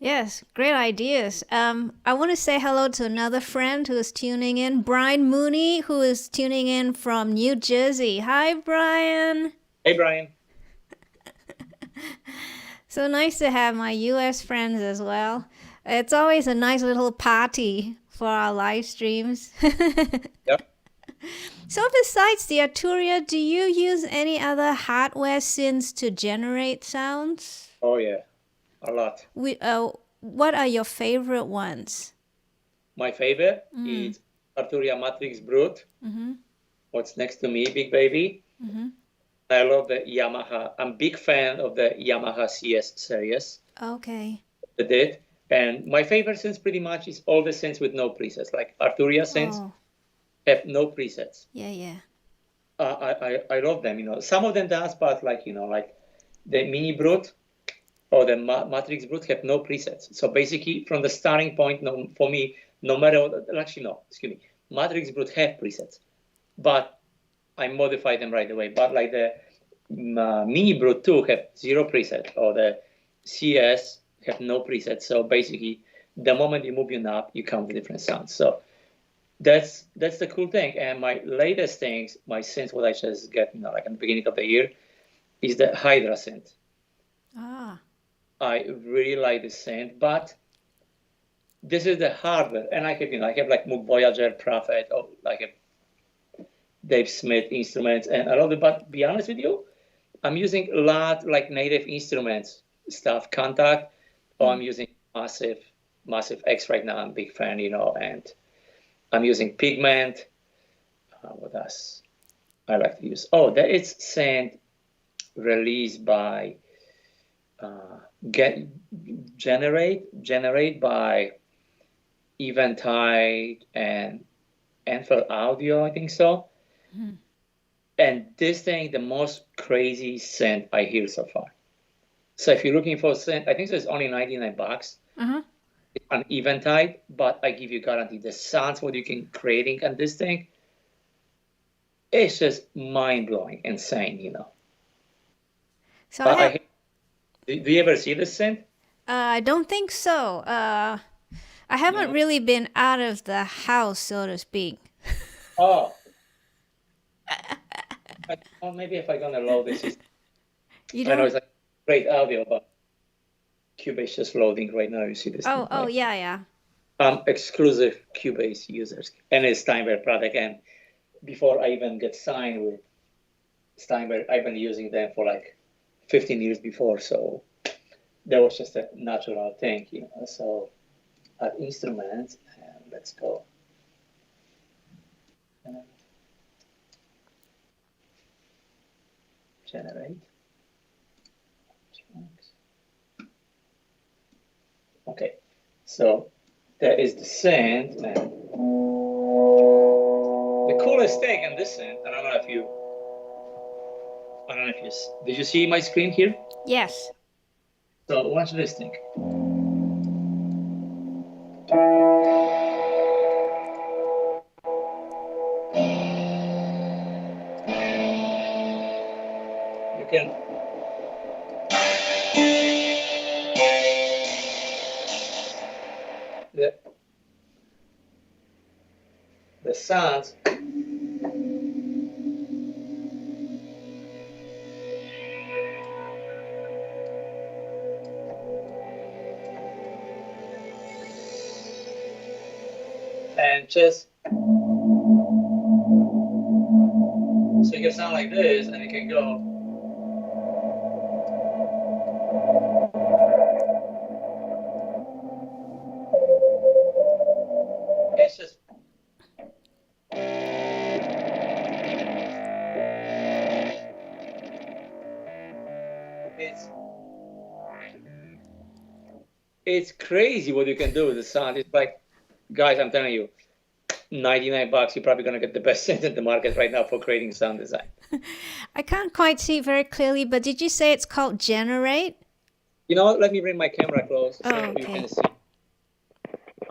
Yes, great ideas. I want to say hello to another friend who is tuning in, Brian Mooney, who is tuning in from New Jersey. Hi, Brian. Hey, Brian. So nice to have my U.S. friends as well. It's always a nice little party for our live streams. Yep. So besides the Arturia, do you use any other hardware synths to generate sounds? Oh, yeah. A lot. what are your favorite ones? My favorite is Arturia Matrix Brute. What's next to me, Big Baby. I love the Yamaha. I'm a big fan of the Yamaha CS series. Okay. And my favorite synths pretty much is all the synths with no presets. Like Arturia synths have no presets. Yeah. I love them. Some of them does, but like the Mini Brute or the Matrix Brute have no presets. So basically, from the starting point, for me, no matter what, actually no, excuse me, Matrix Brute have presets, but I modify them right away. But like the Mini Brute 2 have 0 preset, or the CS have no presets. So basically, the moment you move your knob, you come with different sounds. So that's the cool thing. And my latest things, my synth, what I just get, like in the beginning of the year, is the Hydrasynth. I really like the synth, but this is the hardware. And I have like Moog Voyager, Prophet, or like a Dave Smith instruments, and I love it. But to be honest with you, I'm using a lot like native instruments stuff, Kontakt, or I'm using Massive X right now. I'm a big fan, and I'm using Pigment. What else I like to use? Oh, that is synth released by generate by Eventide and Enfield Audio, I think so. And this thing, the most crazy synth I hear so far. So if you're looking for a synth, I think it's only $99 on Eventide, but I give you guarantee the sounds what you can creating on this thing, it's just mind-blowing, insane, So do you ever see this synth? I don't think so. I haven't really been out of the house, so to speak. Oh. Maybe if I'm going to load this. I know it's like great audio, but Cubase just loading right now. You see this? Oh, yeah. Exclusive Cubase users. And it's Steinberg product. And before I even get signed with Steinberg, I've been using them for like 15 years before. So that was just a natural thing, So add instruments, and let's go. Generate. Okay, so there is the synth, and the coolest thing in this synth, I don't know if you did you see my screen here? Yes. So watch this thing. You can the sounds. And just so you can sound like this, and you can go. It's just it's crazy what you can do with the sound. It's like, guys, I'm telling you, $99, you're probably going to get the best synth in the market right now for creating sound design. I can't quite see it very clearly, but did you say it's called Generate? You know what? Let me bring my camera close so okay. you can see.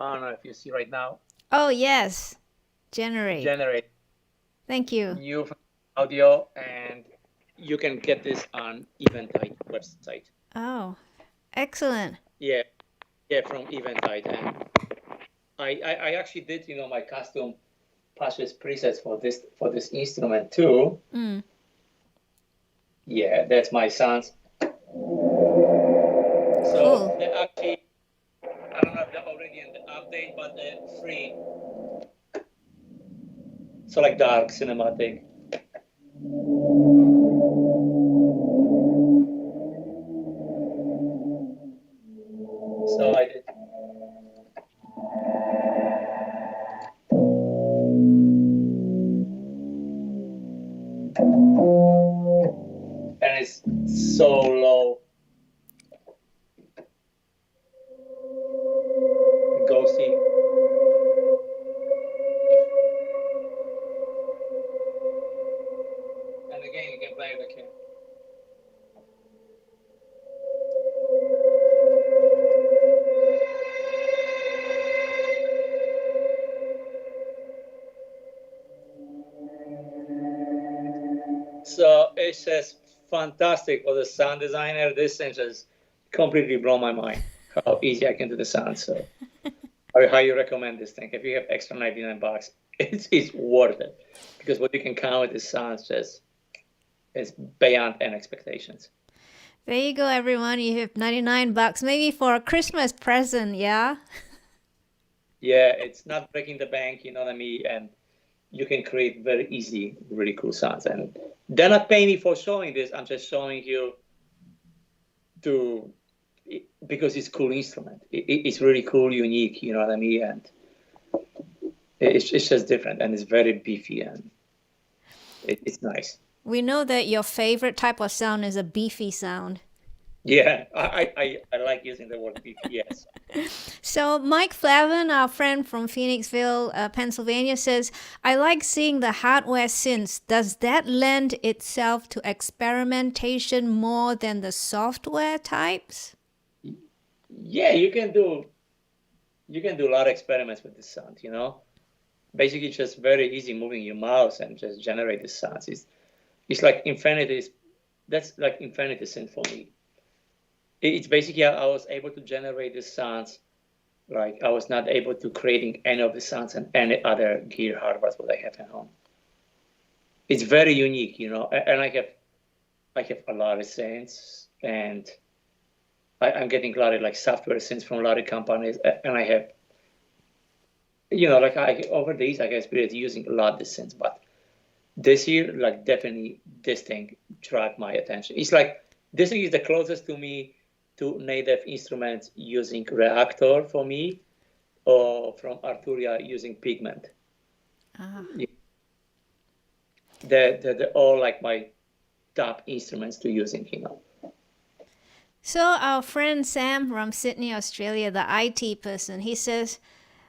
I don't know if you see right now. Oh, yes. Generate. Thank you. New audio, and you can get this on Eventide website. Oh, excellent. Yeah, from Eventide. And I actually did, my custom patches presets for this instrument too. Yeah, that's my sounds. So they're actually, I don't know if they're already in the update, but they're free. So like dark, cinematic. So I did is so low. Ghosty. And again, you can play with the key. So it's just fantastic for the sound designer. This thing just completely blown my mind how easy I can do the sound. So I highly recommend this thing. If you have extra $99, it's worth it, because what you can count with the sounds just is beyond any expectations. There you go, everyone. You have $99, maybe for a Christmas present, yeah? Yeah, it's not breaking the bank, you know what I mean? And you can create very easy, really cool sounds. And they're not paying me for showing this. I'm just showing you because it's a cool instrument. It's really cool, unique, you know what I mean? And it's just different, and it's very beefy, and it's nice. We know that your favorite type of sound is a beefy sound. Yeah, I like using the word beefy, yes. So Mike Flavin, our friend from Phoenixville, Pennsylvania, says, I like seeing the hardware synths. Does that lend itself to experimentation more than the software types? Yeah, you can do a lot of experiments with the sound, you know. Basically, it's just very easy moving your mouse and just generate the sounds. It's like infinity. That's like infinity synth for me. It's basically I was able to generate the sounds like I was not able to creating any of the sounds and any other gear hardware what I have at home. It's very unique, you know, and I have a lot of synths, and I'm getting a lot of like software synths from a lot of companies, and I have, you know, like over these I experienced using a lot of the synths, but this year, like definitely this thing dragged my attention. It's like this thing is the closest to me to native instruments using Reactor for me, or from Arturia using Pigment. Yeah. They're all like my top instruments to using, you know. So our friend Sam from Sydney, Australia, the IT person, he says,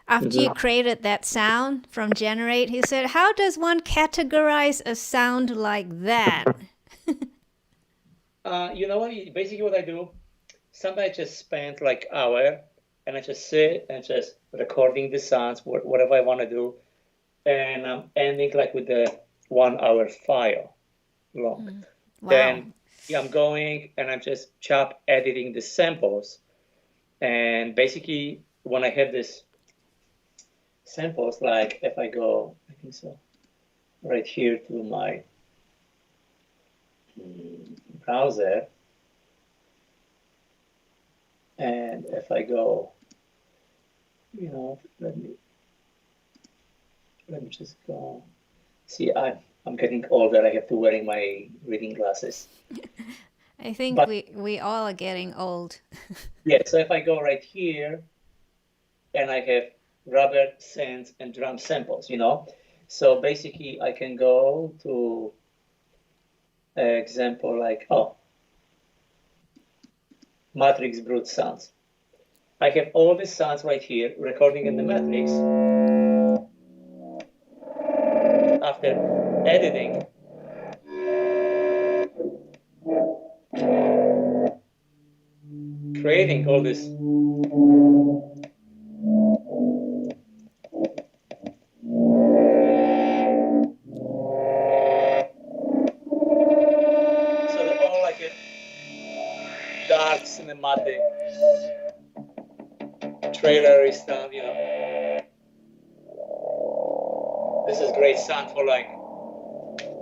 after you created that sound from Generate, he said, how does one categorize a sound like that? You know what? Basically what I do, sometimes I just spend like an hour, and I just sit and just recording the sounds, whatever I want to do. And I'm ending like with the 1 hour file long. Wow. Then I'm going and I'm just editing the samples. And basically when I have this samples, like if I go, I think so, right here to my browser, and if I go, you know, let me just go. See, I'm getting older. I have to wearing my reading glasses. I think we all are getting old. Yeah, so if I go right here, and I have rubber synths and drum samples, you know. So basically I can go to an example like, Matrix Brute sounds. I have all the sounds right here, recording in the Matrix. After editing, creating all this cinematic trailer stuff, you know. This is great sound for like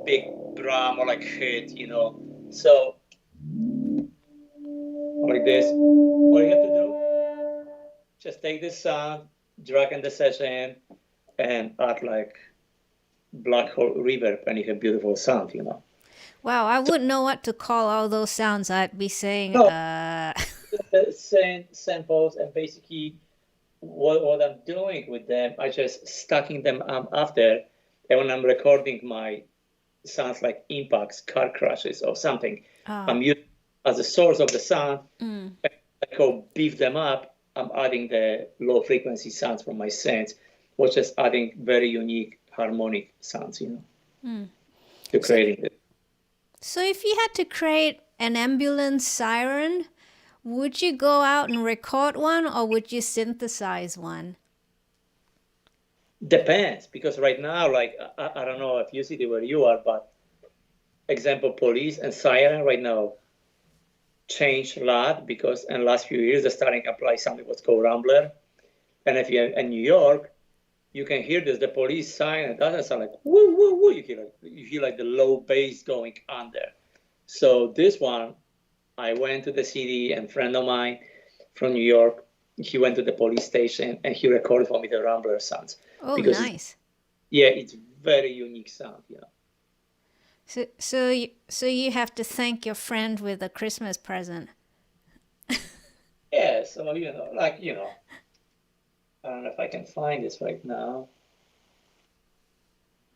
big drum or like hit, you know. So like this, what you have to do, just take this sound, drag in the session, and add like black hole reverb, and you have beautiful sound, you know. Wow, I wouldn't know what to call all those sounds. I'd be saying, samples, and basically what I'm doing with them, I just stacking them after, and when I'm recording my sounds like impacts, car crashes, or something. Oh. I'm using as a source of the sound. I go beef them up. I'm adding the low frequency sounds from my synths, which is adding very unique harmonic sounds, to creating it. So if you had to create an ambulance siren, would you go out and record one or would you synthesize one? Depends, because right now, like, I don't know if you see where you are, but example, police and siren right now changed a lot because in the last few years, they're starting to apply something what's called Rambler. And if you're in New York, you can hear this, the police siren, it doesn't sound like woo, woo, woo. You hear like the low bass going on there. So this one, I went to the city, and a friend of mine from New York, he went to the police station and he recorded for me the Rambler sounds. Oh, because nice. it's very unique sound, So you have to thank your friend with a Christmas present. Yeah, so, I don't know if I can find this right now.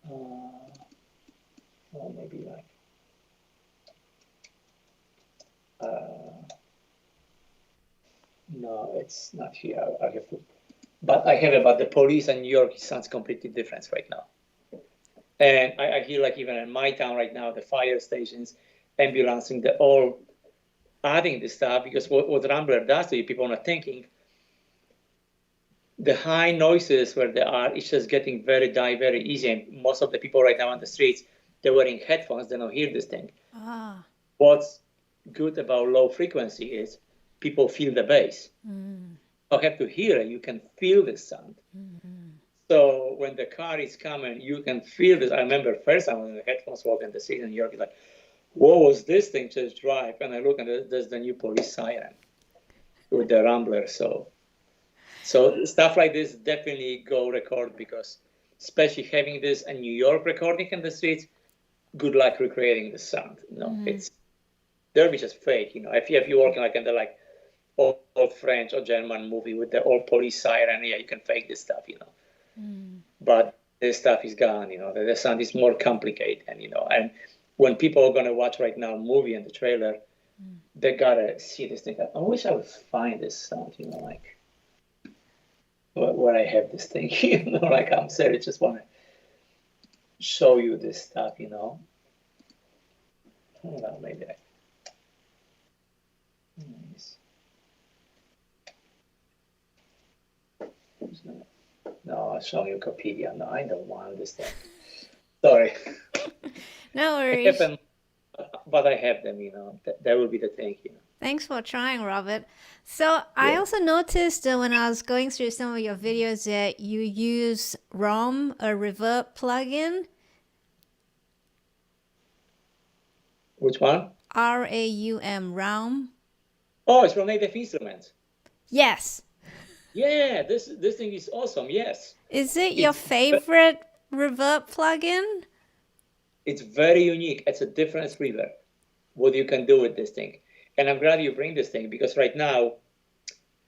Or maybe like, no, it's not here. I have to, but I have about the police in New York. It sounds completely different right now. And I hear like even in my town right now, the fire stations, ambulancing, they're all adding this stuff because what Rambler does to you, people are not thinking. The high noises where they are, it's just getting very easy. And most of the people right now on the streets, they're wearing headphones, they don't hear this thing. What's good about low frequency is people feel the bass. You don't have to hear it, you can feel the sound. So when the car is coming, you can feel this. I remember first time when the headphones walk in the street in New York, like, what was this thing just drive? And I look and there's the new police siren with the Rambler. So stuff like this definitely go record because especially having this in New York recording in the streets, good luck recreating the sound. It's they'll be just fake. If you're working like in the like old French or German movie with the old police siren, you can fake this stuff. But this stuff is gone. The sound is more complicated, and when people are gonna watch right now a movie and the trailer, they gotta see this thing. I wish I would find this sound. Like. Where I have this thing, like I'm serious, just want to show you this stuff, Hold on, maybe No, I'll show you Wikipedia. No, I don't want this thing. Sorry. No worries. But I have them, That will be the thing, Thanks for trying, Robert. So I also noticed that when I was going through some of your videos that you use RAUM, a reverb plugin. Which one? RAUM, RAUM. Oh, it's from Native Instruments. Yes. Yeah, this thing is awesome, yes. Is it your favorite reverb plugin? It's very unique. It's a different reverb, what you can do with this thing. And I'm glad you bring this thing because right now,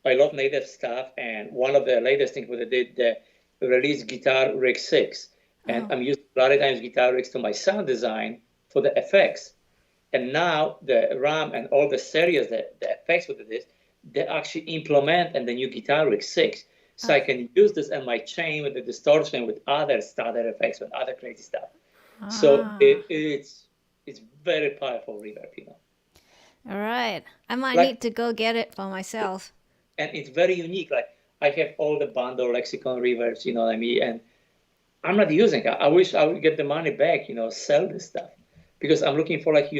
I love native stuff. And one of the latest things that I did, the release Guitar Rig 6. And I'm using a lot of times Guitar Rigs to my sound design for the effects. And now the RAM and all the series, the effects with this, they actually implement in the new Guitar Rig 6. So I can use this in my chain with the distortion, with other stutter effects, with other crazy stuff. So it's very powerful reverb, All right. I might need to go get it for myself. And it's very unique. Like I have all the bundle lexicon reverbs, you know what I mean? And I'm not using it. I wish I would get the money back, sell this stuff. Because I'm looking for like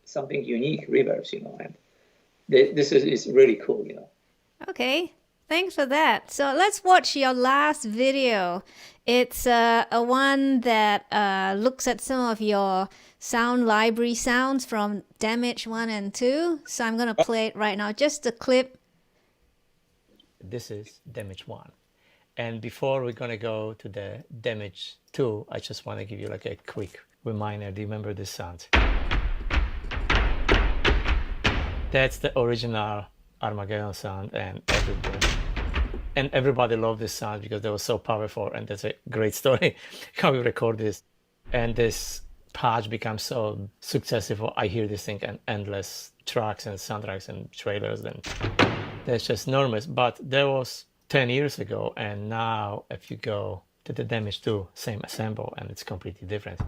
something unique reverbs, and this is really cool, Okay. Thanks for that. So let's watch your last video. It's a one that looks at some of your sound library sounds from Damage 1 and 2. So I'm going to play it right now. Just a clip. This is Damage 1. And before we're going to go to the Damage 2, I just want to give you like a quick reminder. Do you remember this sound? That's the original Armageddon sound, and everybody loved this sound because they were so powerful, and that's a great story how we record this. And this patch becomes so successful, I hear this thing and endless tracks and soundtracks and trailers, then that's just enormous. But that was 10 years ago, and now if you go to the Damage 2, same assemble, and it's completely different.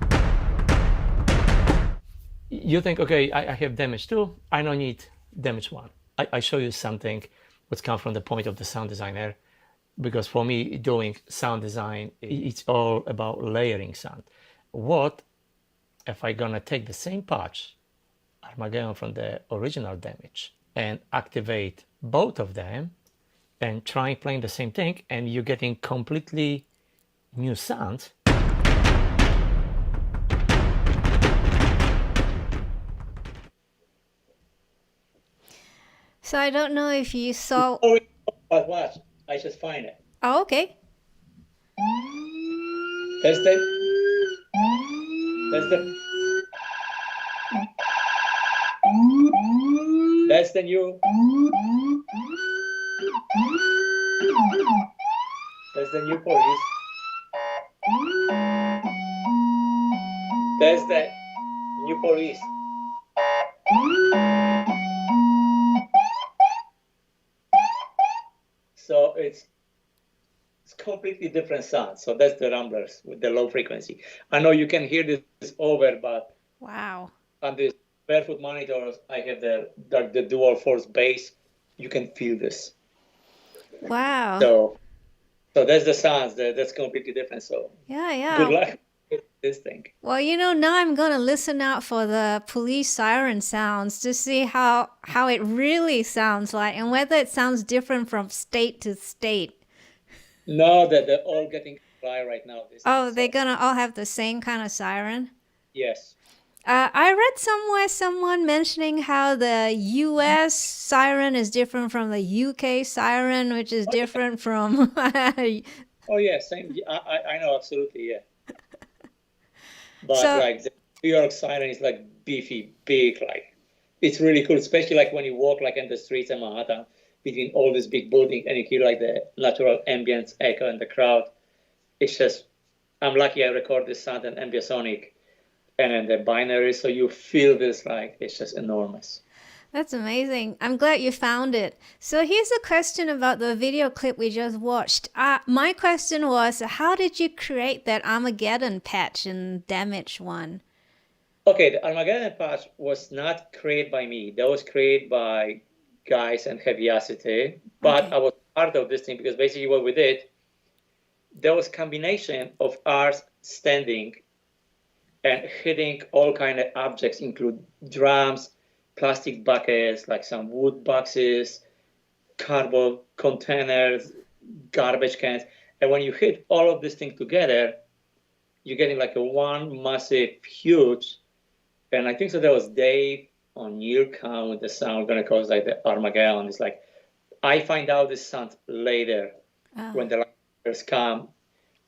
You think, okay, I have Damage 2, I don't need Damage 1. I show you something what's come from the point of the sound designer, because for me, doing sound design, it's all about layering sound. What if I'm gonna take the same patch, Armageddon from the original Damage, and activate both of them and try playing the same thing, and you're getting completely new sound. So I don't know if you saw... Oh, but watch, I just find it. Oh, okay. That's the new police. That's the new police. So it's completely different sound. So that's the rumblers with the low frequency. I know you can hear this over, but Wow. on the barefoot monitors, I have the dual force bass. You can feel this. Wow. So that's the sounds. That's completely different. So Yeah. good luck with this thing. Well, now I'm gonna listen out for the police siren sounds to see how it really sounds like, and whether it sounds different from state to state. No, that they're all getting fly right now. Oh, they're gonna all have the same kind of siren? Yes. I read somewhere someone mentioning how the US siren is different from the UK siren, which is different from... Oh yeah, same. I know, absolutely, yeah. But So- like the New York siren is like beefy, big, like it's really cool, especially like when you walk like in the streets in Manhattan between all this big building and you hear like the natural ambient echo in the crowd. It's just, I'm lucky I record this sound in ambisonic and in the binary, so you feel this like it's just enormous. That's amazing. I'm glad you found it. So here's a question about the video clip we just watched. My question was, how did you create that Armageddon patch in Damage 1? Okay, the Armageddon patch was not created by me. That was created by guys in Heaviacity, but Okay. I was part of this thing because basically what we did, there was combination of us standing and hitting all kind of objects, include drums, plastic buckets, like some wood boxes, cardboard containers, garbage cans. And when you hit all of this thing together, you're getting like a one massive, huge, and I think so there was Dave on year count with the sound gonna cause like the Armageddon. It's like, I find out this sound later when the lighters come.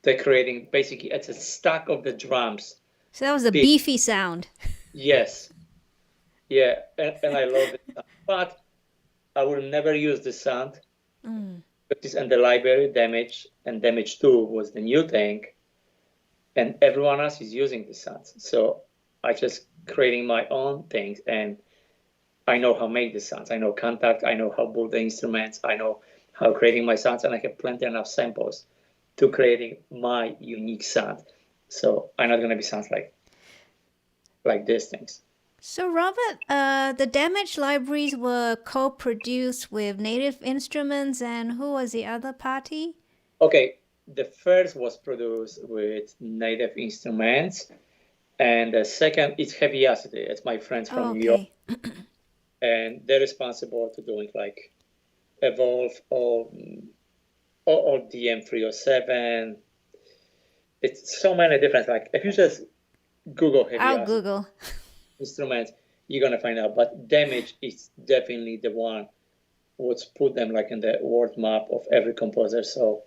They're creating, basically, it's a stack of the drums. So that was a beefy sound. Yes. Yeah, and I love it. But I will never use this sound. It's in the library, Damage, and Damage 2 was the new thing. And everyone else is using the sounds. So I just creating my own things, and I know how to make the sounds. I know Kontakt, I know how to build the instruments, I know how creating my sounds, and I have plenty enough samples to creating my unique sound. So I'm not going to be sounds like these things. So Robert, the Damage libraries were co-produced with Native Instruments, and who was the other party? Okay, the first was produced with Native Instruments, and the second is Heaviacity. It's my friends from New York, and they're responsible to doing like Evolve or DM307. It's so many different, like if you just Google Heaviacity I'll Google. instruments, you're gonna find out. But Damage is definitely the one what's put them like in the world map of every composer. So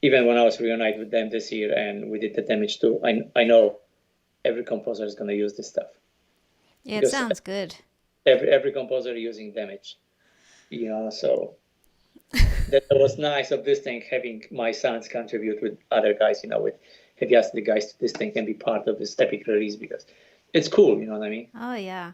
even when I was reunited with them this year and we did the Damage too, I know every composer is gonna use this stuff. Yeah, it Because sounds good. every composer using Damage, so that was nice of this thing, having my sons contribute with other guys, with have asked the guys to this thing can be part of this epic release because it's cool, you know what I mean? Oh, yeah.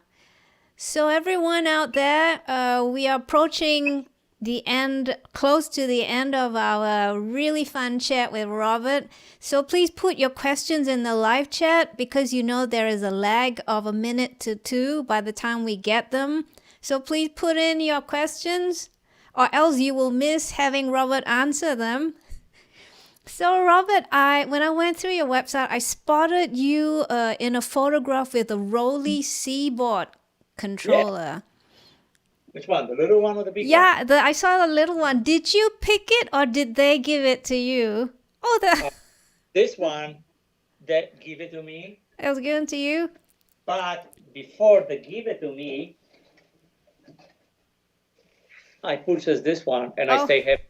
So everyone out there, we are approaching the end, close to the end of our really fun chat with Robert. So please put your questions in the live chat because you know there is a lag of 1 minute to 2 by the time we get them. So please put in your questions or else you will miss having Robert answer them. So Robert, when I went through your website, I spotted you in a photograph with a Roli Seaboard controller. Yeah. Which one, the little one or the big one? Yeah, I saw the little one. Did you pick it or did they give it to you? Oh, this one, they give it to me. It was given to you? But before they give it to me, I purchased this one and I stay happy.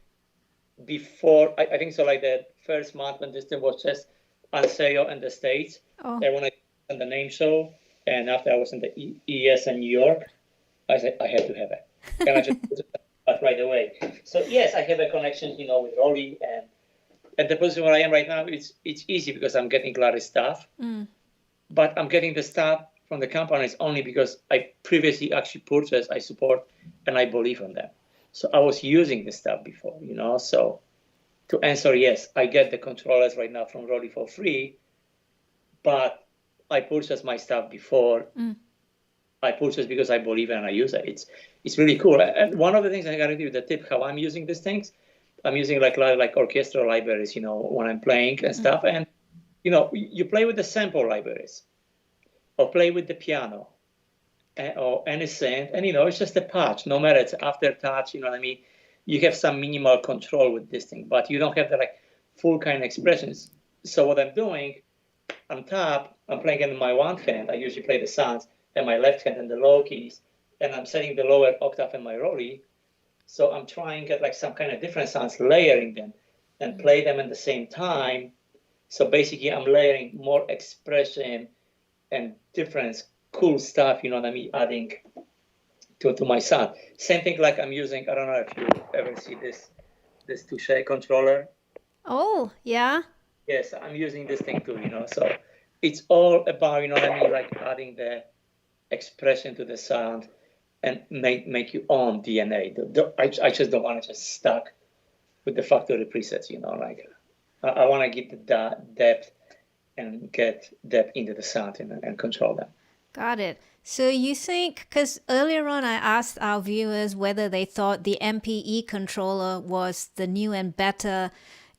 Before, I think so, like the first month when this thing was just on sale in the States, and when I on the name show, and after I was in the ES in New York, I said I had to have it, and I just put it right away. So yes, I have a connection, you know, with Roli, and at the position where I am right now, it's easy because I'm getting a lot of stuff, but I'm getting the stuff from the companies only because I previously actually purchased, I support, and I believe in them. So I was using this stuff before, you know. So to answer, yes, I get the controllers right now from Roli for free, but I purchased my stuff before. I purchased because I believe and I use it. It's really cool. And one of the things I got to give you the tip how I'm using these things. I'm using like orchestral libraries, you know, when I'm playing and stuff. And you know, you play with the sample libraries, or play with the piano, or any synth, and you know, it's just a patch. No matter it's aftertouch, you know what I mean. You have some minimal control with this thing, but you don't have the like full kind of expressions. So what I'm doing on top, I'm playing in my one hand. I usually play the sounds, and my left hand and the low keys, and I'm setting the lower octave in my Roli. So I'm trying to get like some kind of different sounds, layering them, and play them at the same time. So basically, I'm layering more expression and different cool stuff, you know what I mean, adding to my sound. Same thing like I'm using, I don't know if you ever see this Touche controller. Oh, yeah. Yes, I'm using this thing too, you know. So it's all about, you know what I mean, like adding the expression to the sound and make your own DNA. I just don't want to just stuck with the factory presets, you know, like I want to get the depth and get depth into the sound and control them. Got it. So you think, because earlier on I asked our viewers whether they thought the MPE controller was the new and better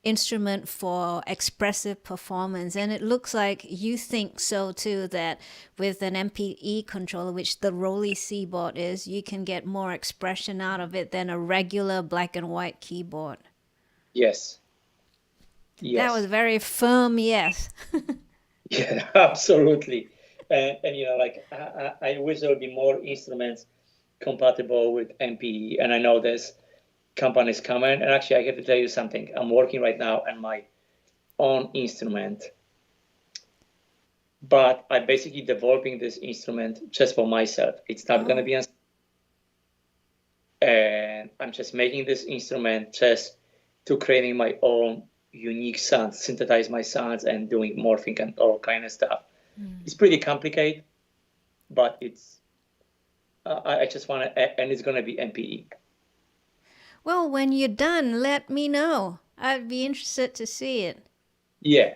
instrument for expressive performance, and it looks like you think so too, that with an MPE controller, which the Roli Seaboard is, you can get more expression out of it than a regular black and white keyboard. Yes. That was very firm, yes. Yeah, absolutely. And you know, like I wish there would be more instruments compatible with MPE, and I know there's companies coming. And actually, I have to tell you something. I'm working right now on my own instrument, but I'm basically developing this instrument just for myself. It's not going to be, and I'm just making this instrument just to creating my own unique sounds, synthesize my sounds, and doing morphing and all kind of stuff. It's pretty complicated, but it's I just want to, and it's going to be MPE. Well, when you're done, let me know. I'd be interested to see it. Yeah,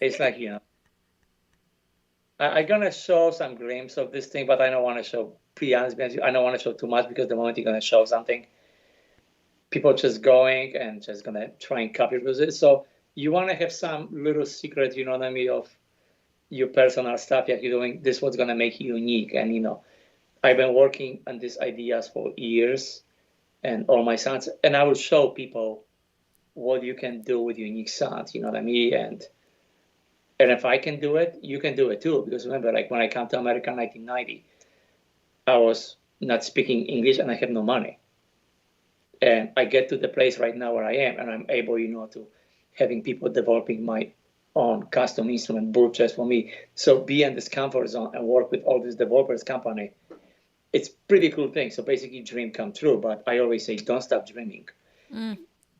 it's like, you know, I'm going to show some glimpse of this thing, but I don't want to show, pretty honest, I don't want to show too much because the moment you're going to show something, people just going and just going to try and copy it. So you want to have some little secret, you know what I mean, of your personal stuff that you're doing. This is what's going to make you unique. And, you know, I've been working on these ideas for years and all my sounds, and I will show people what you can do with unique sounds, you know what I mean? And if I can do it, you can do it too. Because remember, like when I came to America in 1990, I was not speaking English and I had no money. And I get to the place right now where I am, and I'm able, you know, to having people developing my own custom instrument built just for me. So be in this comfort zone and work with all these developers company. It's pretty cool thing. So basically dream come true, but I always say, don't stop dreaming.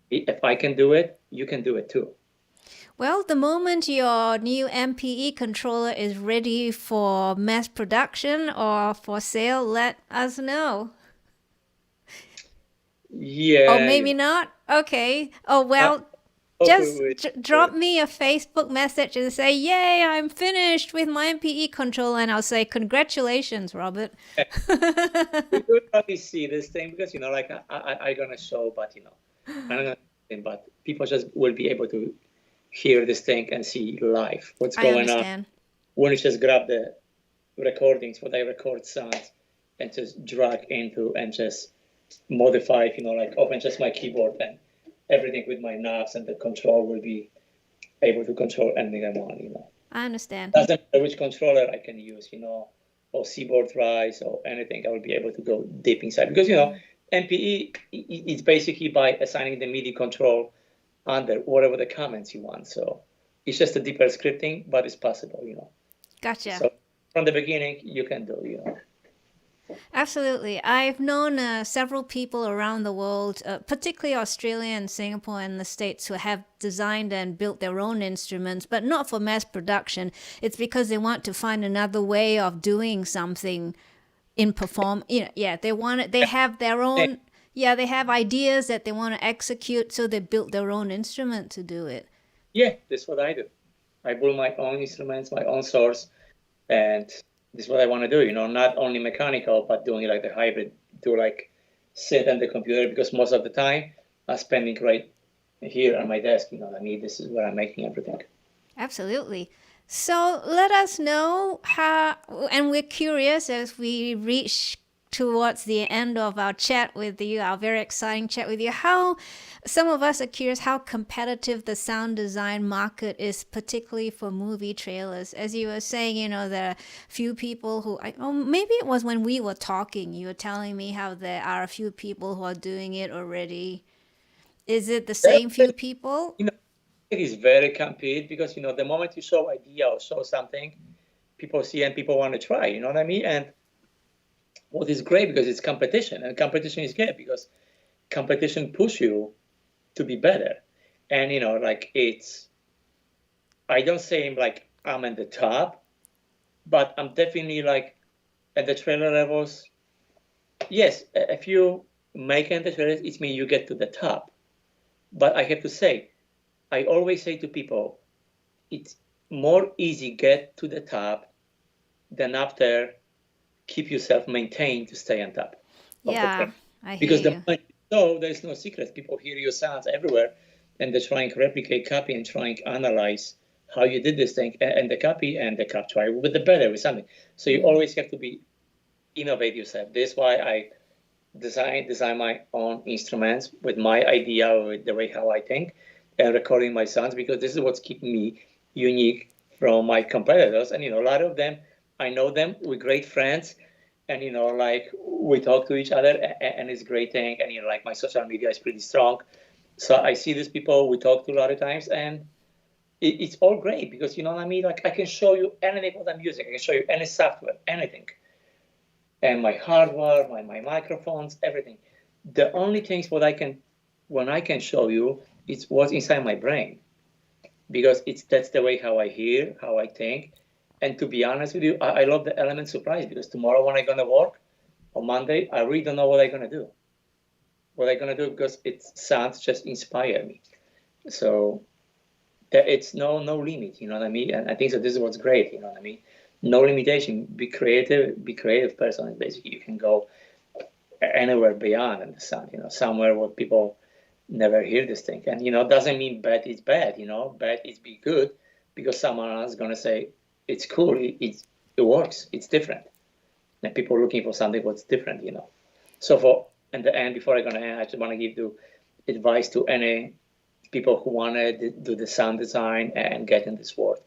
If I can do it, you can do it too. Well, the moment your new MPE controller is ready for mass production or for sale, let us know. Yeah, Or maybe not. Okay. Oh, well, just drop me a Facebook message and say, yay, I'm finished with my MPE controller. And I'll say, congratulations, Robert. We will probably see this thing because, like I'm going to show, but, I'm not going to, but people just will be able to hear this thing and see live what's going on. When you just grab the recordings, what I record sounds, and just drag into and just modify, like open just my keyboard and everything with my knobs, and the control will be able to control anything I want, I understand. Doesn't matter which controller I can use, or Seaboard Rise or anything, I will be able to go deep inside. Because, MPE is basically by assigning the MIDI control under whatever the comments you want. So it's just a deeper scripting, but it's possible, Gotcha. So from the beginning, you can do, Absolutely. I've known several people around the world, particularly Australia and Singapore and the States, who have designed and built their own instruments, but not for mass production. It's because they want to find another way of doing something in perform. They want it. They have their own. Yeah, they have ideas that they want to execute, so they built their own instrument to do it. Yeah, that's what I do. I build my own instruments, my own source, and this is what I want to do, not only mechanical, but doing like the hybrid, do like sit on the computer, because most of the time I'm spending right here on my desk, this is where I'm making everything. Absolutely. So let us know how, and we're curious as we reach towards the end of our chat with you, our very exciting chat with you, how some of us are curious how competitive the sound design market is, particularly for movie trailers. As you were saying, there are few people who, maybe it was when we were talking, you were telling me how there are a few people who are doing it already. Is it the same few people? It is very competitive because, the moment you show idea or show something, people see and people want to try, you know what I mean? And what is great because it's competition, and competition is good because competition push you to be better. And, I don't say like I'm at the top, but I'm definitely like at the trailer levels. Yes, if you make the trailers, it means you get to the top. But I have to say, I always say to people, it's more easy get to the top than after keep yourself maintained to stay on top. Yeah, I hear because you. The moment there's no secret. People hear your sounds everywhere, and they're trying to replicate, copy, and trying to analyze how you did this thing, and the copy and the try with the better with something. So you always have to be innovate yourself. This is why I design my own instruments with my idea, with the way how I think, and recording my sounds, because this is what's keeping me unique from my competitors. And a lot of them, I know them, we're great friends, and like we talk to each other, and it's a great thing. And like my social media is pretty strong, so I see these people we talk to a lot of times, and it's all great because what I mean. Like I can show you anything what I'm using. I can show you any software, anything, and my hardware, my microphones, everything. The only things when I can show you is what's inside my brain, because that's the way how I hear, how I think. And to be honest with you, I love the element surprise, because tomorrow when I'm going to work, on Monday, I really don't know what I'm going to do. Because it sounds just inspire me. So it's no limit, you know what I mean? And I think that this is what's great, you know what I mean? No limitation. Be creative person. Basically, you can go anywhere beyond in the sound, somewhere where people never hear this thing. And, doesn't mean bad is bad, bad is be good, because someone else is going to say, it's cool, it works, it's different. And people are looking for something what's different, So in the end, before I'm going to end, I just want to give you advice to any people who want to do the sound design and get in this world.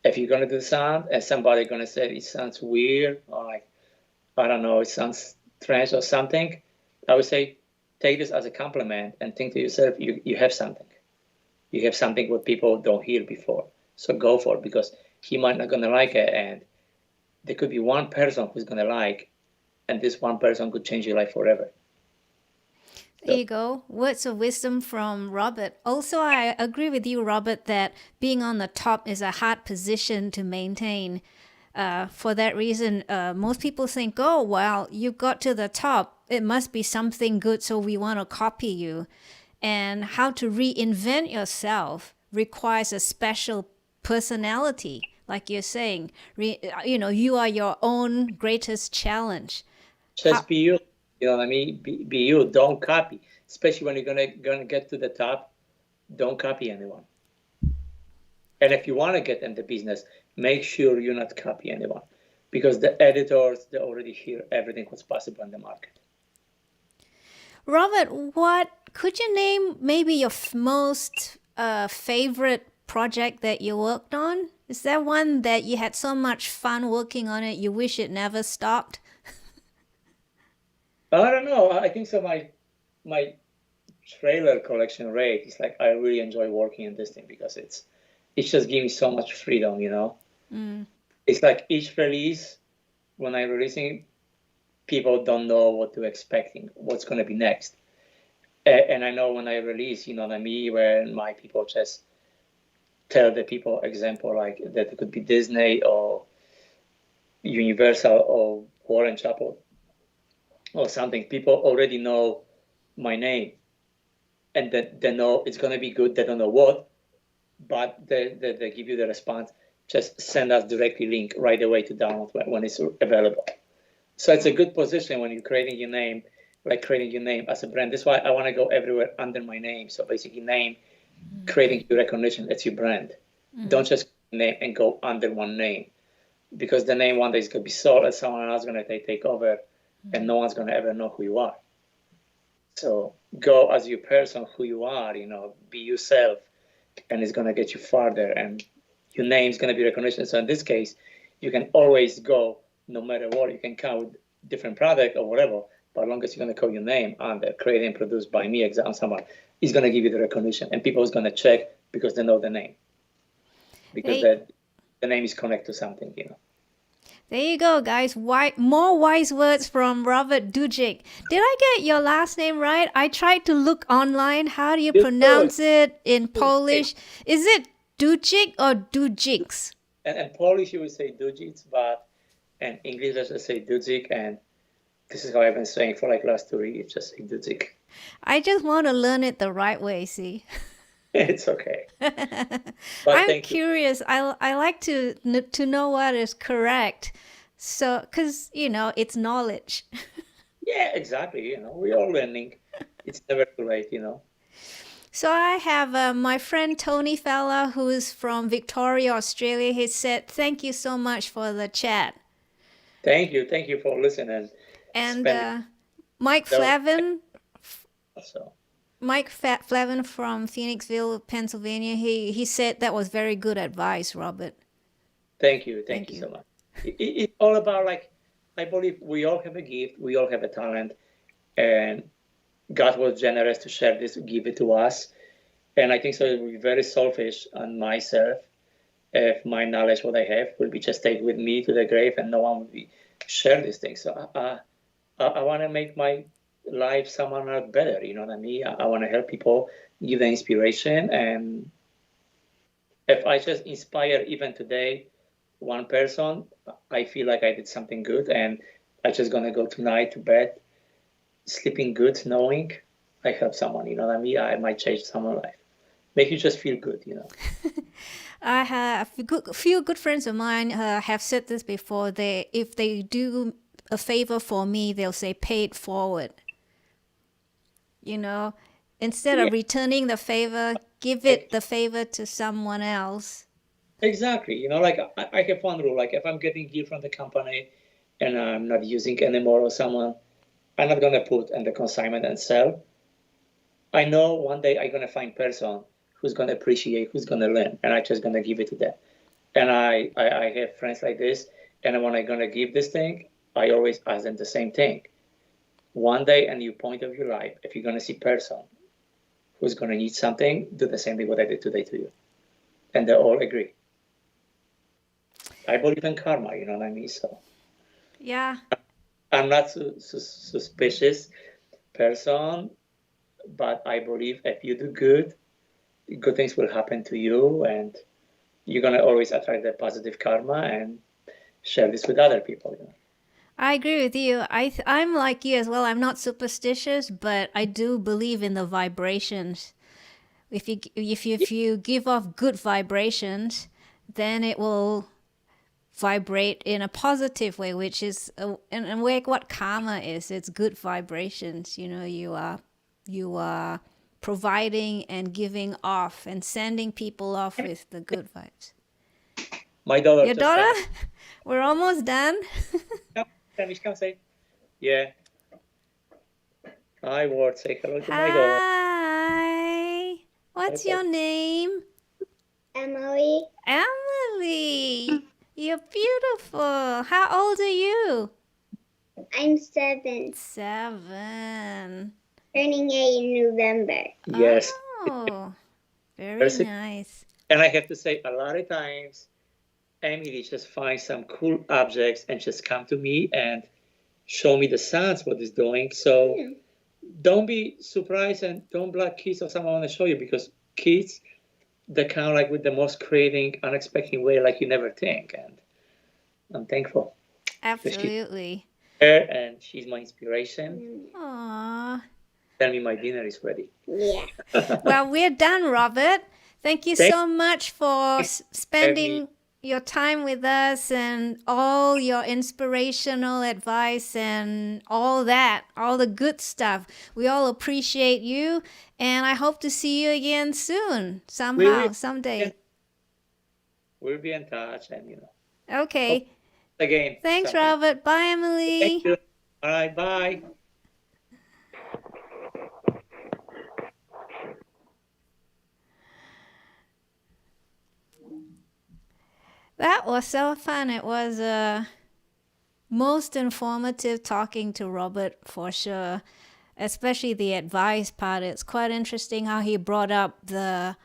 If you're going to do sound and somebody's going to say it sounds weird, or like, I don't know, it sounds strange or something, I would say take this as a compliment and think to yourself, you have something. You have something what people don't hear before. So go for it, because he might not going to like it, and there could be one person who's going to like, and this one person could change your life forever. There you go. Words of wisdom from Robert. Also, I agree with you, Robert, that being on the top is a hard position to maintain. For that reason, most people think, oh, well, you got to the top. It must be something good, so we want to copy you. And how to reinvent yourself requires a special personality, like you're saying. You are your own greatest challenge. Just be you. You know what I mean? Be you. Don't copy. Especially when you're gonna get to the top, don't copy anyone. And if you want to get in the business, make sure you're not copy anyone, because the editors, they already hear everything what's possible in the market. Robert, what could you name maybe your most favorite project that you worked on? Is there one that you had so much fun working on it you wish it never stopped? I don't know. I think so. My trailer collection rate is like, I really enjoy working on this thing because it's just giving me so much freedom, you know. It's like each release, when I'm releasing, people don't know what to expecting, what's going to be next. And I know when I release, you know what I mean, when my people just tell the people example, like that it could be Disney or Universal or Warren Chappell or something, people already know my name and that they know it's going to be good. They don't know what, but they give you the response. Just send us directly link right away to download when it's available. So it's a good position when you're creating your name, like creating your name as a brand. That's why I want to go everywhere under my name. So basically name, creating your recognition, that's your brand. Don't just name and go under one name, because the name one day is going to be sold and someone else is going to take over and no one's going to ever know who you are. So go as your person, who you are, you know, be yourself, and it's going to get you farther, and your name is going to be recognition. So in this case, you can always go, no matter what, you can come with different product or whatever, but as long as you're going to call your name under created and produced by me, example, someone is going to give you the recognition, and people is going to check because they know the name, because the name is connected to something, you know. There you go, guys. More wise words from Robert Dudzic. Did I get your last name right? I tried to look online. How do you pronounce it in Polish? Is it Dudzic or Dudzic? And Polish, you would say Dudzic, but in English, let's just say Dudzic. And this is how I've been saying for like last 2 years, just say Dudzic. I just want to learn it the right way, see? It's okay. I'm curious. I like to know what is correct. So, because, you know, it's knowledge. Yeah, exactly. You know, we're all learning. It's never too late, you know. So I have my friend Tony Fella, who is from Victoria, Australia. He said, thank you so much for the chat. Thank you. Thank you for listening. And Mike Flavin. Mike Flavin from Phoenixville, Pennsylvania, he said that was very good advice, Robert. Thank you. Thank you so much. It's all about, like, I believe we all have a gift, we all have a talent, and God was generous to share this, give it to us. And I think so it would be very selfish on myself if my knowledge, what I have, will be just take with me to the grave and no one will be share these things. So I want to make my life someone else better, you know what I mean? I want to help people, give them inspiration, and if I just inspire even today one person, I feel like I did something good, and I just gonna go tonight to bed sleeping good, knowing I help someone, you know what I mean? I might change someone's life, make you just feel good, you know. I have a few good friends of mine have said this before. If they do a favor for me, they'll say pay it forward. You know, instead of returning the favor, give the favor to someone else. Exactly. You know, like I have one rule, like if I'm getting gear from the company and I'm not using anymore or someone, I'm not going to put in the consignment and sell. I know one day I'm going to find person who's going to appreciate, who's going to learn, and I'm just going to give it to them. And I have friends like this, and when I'm going to give this thing, I always ask them the same thing. One day in your point of your life, if you're going to see person who's going to need something, do the same thing what I did today to you. And they all agree. I believe in karma, you know what I mean? So yeah, I'm not suspicious person. but I believe if you do good things will happen to you, and you're gonna always attract the positive karma and share this with other people. I agree with you. I'm like you as well. I'm not superstitious, but I do believe in the vibrations. If you give off good vibrations, then it will vibrate in a positive way, which is in a way what karma is. It's good vibrations. You are providing and giving off and sending people off with the good vibes. My daughter. Your daughter? We're almost done. Come say. Yeah. Hi, Ward. Say hello to my daughter. Hi. What's your name? Emily. Emily. You're beautiful. How old are you? I'm 7. 7. Turning 8 in November. Yes. Oh, very nice. And I have to say, a lot of times, Emily just finds some cool objects and just come to me and show me the sounds, what it's doing. So don't be surprised and don't block kids or someone want to show you, because kids, they come like with the most creating, unexpected way, like you never think. And I'm thankful. Absolutely. And she's my inspiration. Aww. Tell me my dinner is ready. Yeah. Well, we're done, Robert. Thank you so much for spending your time with us and all your inspirational advice and all that, all the good stuff. We all appreciate you, and I hope to see you again soon, someday. We'll be in touch, and Okay. Again. Thanks, Robert. Bye, Emily. Thank you. All right, bye. That was so fun. It was most informative talking to Robert, for sure, especially the advice part. It's quite interesting how he brought up the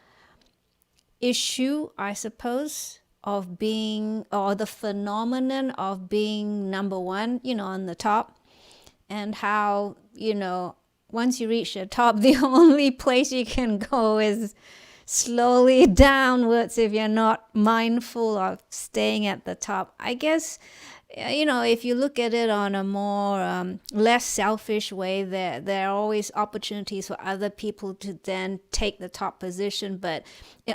issue, I suppose, of being, or the phenomenon of being number one, on the top, and how, once you reach the top, the only place you can go is slowly downwards if you're not mindful of staying at the top. I guess, if you look at it on a more less selfish way, there are always opportunities for other people to then take the top position. But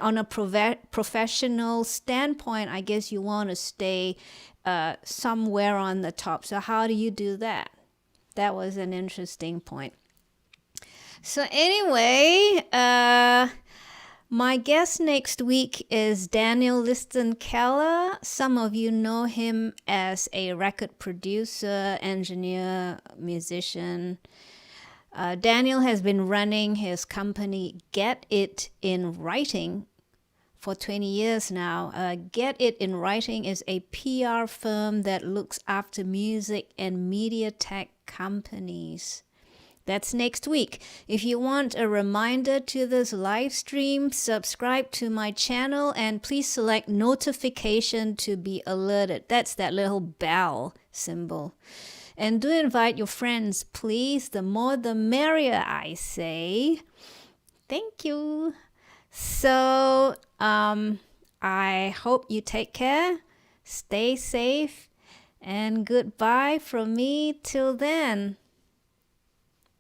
on a professional standpoint, I guess you want to stay somewhere on the top. So how do you do that? That was an interesting point. So anyway, my guest next week is Daniel Liston Keller. Some of you know him as a record producer, engineer, musician. Daniel has been running his company Get It in Writing for 20 years now. Get It in Writing is a PR firm that looks after music and media tech companies. That's next week. If you want a reminder to this live stream, subscribe to my channel and please select notification to be alerted. That's that little bell symbol. And do invite your friends, please. The more the merrier, I say. Thank you. So, I hope you take care, stay safe, and goodbye from me till then.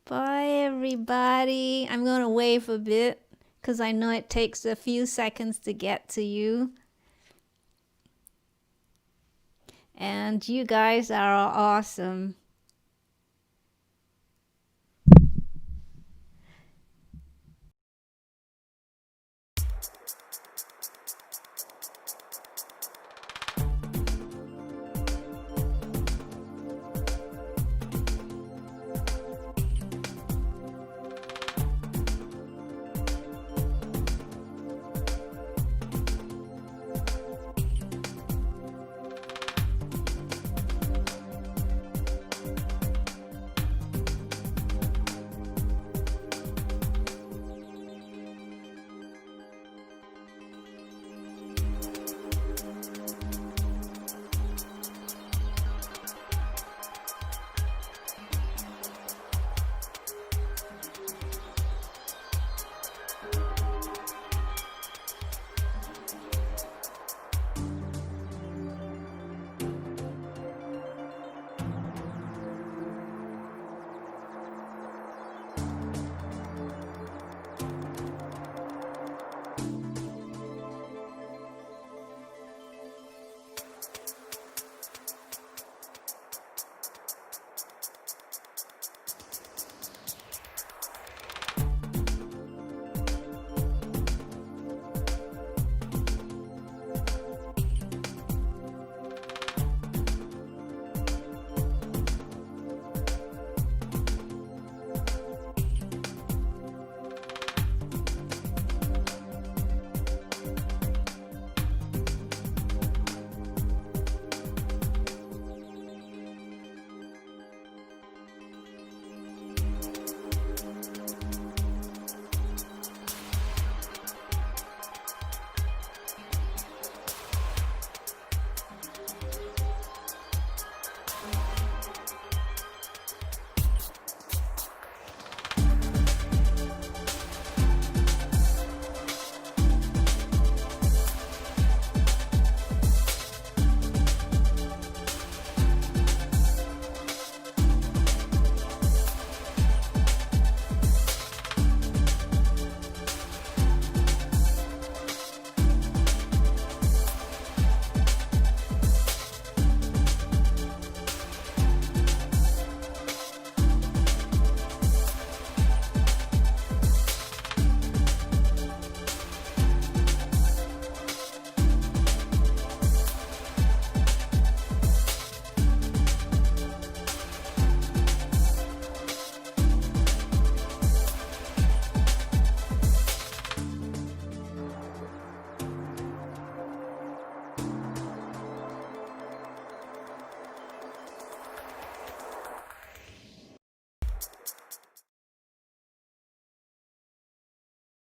Bye, everybody. I'm going to wave a bit because I know it takes a few seconds to get to you. And you guys are awesome.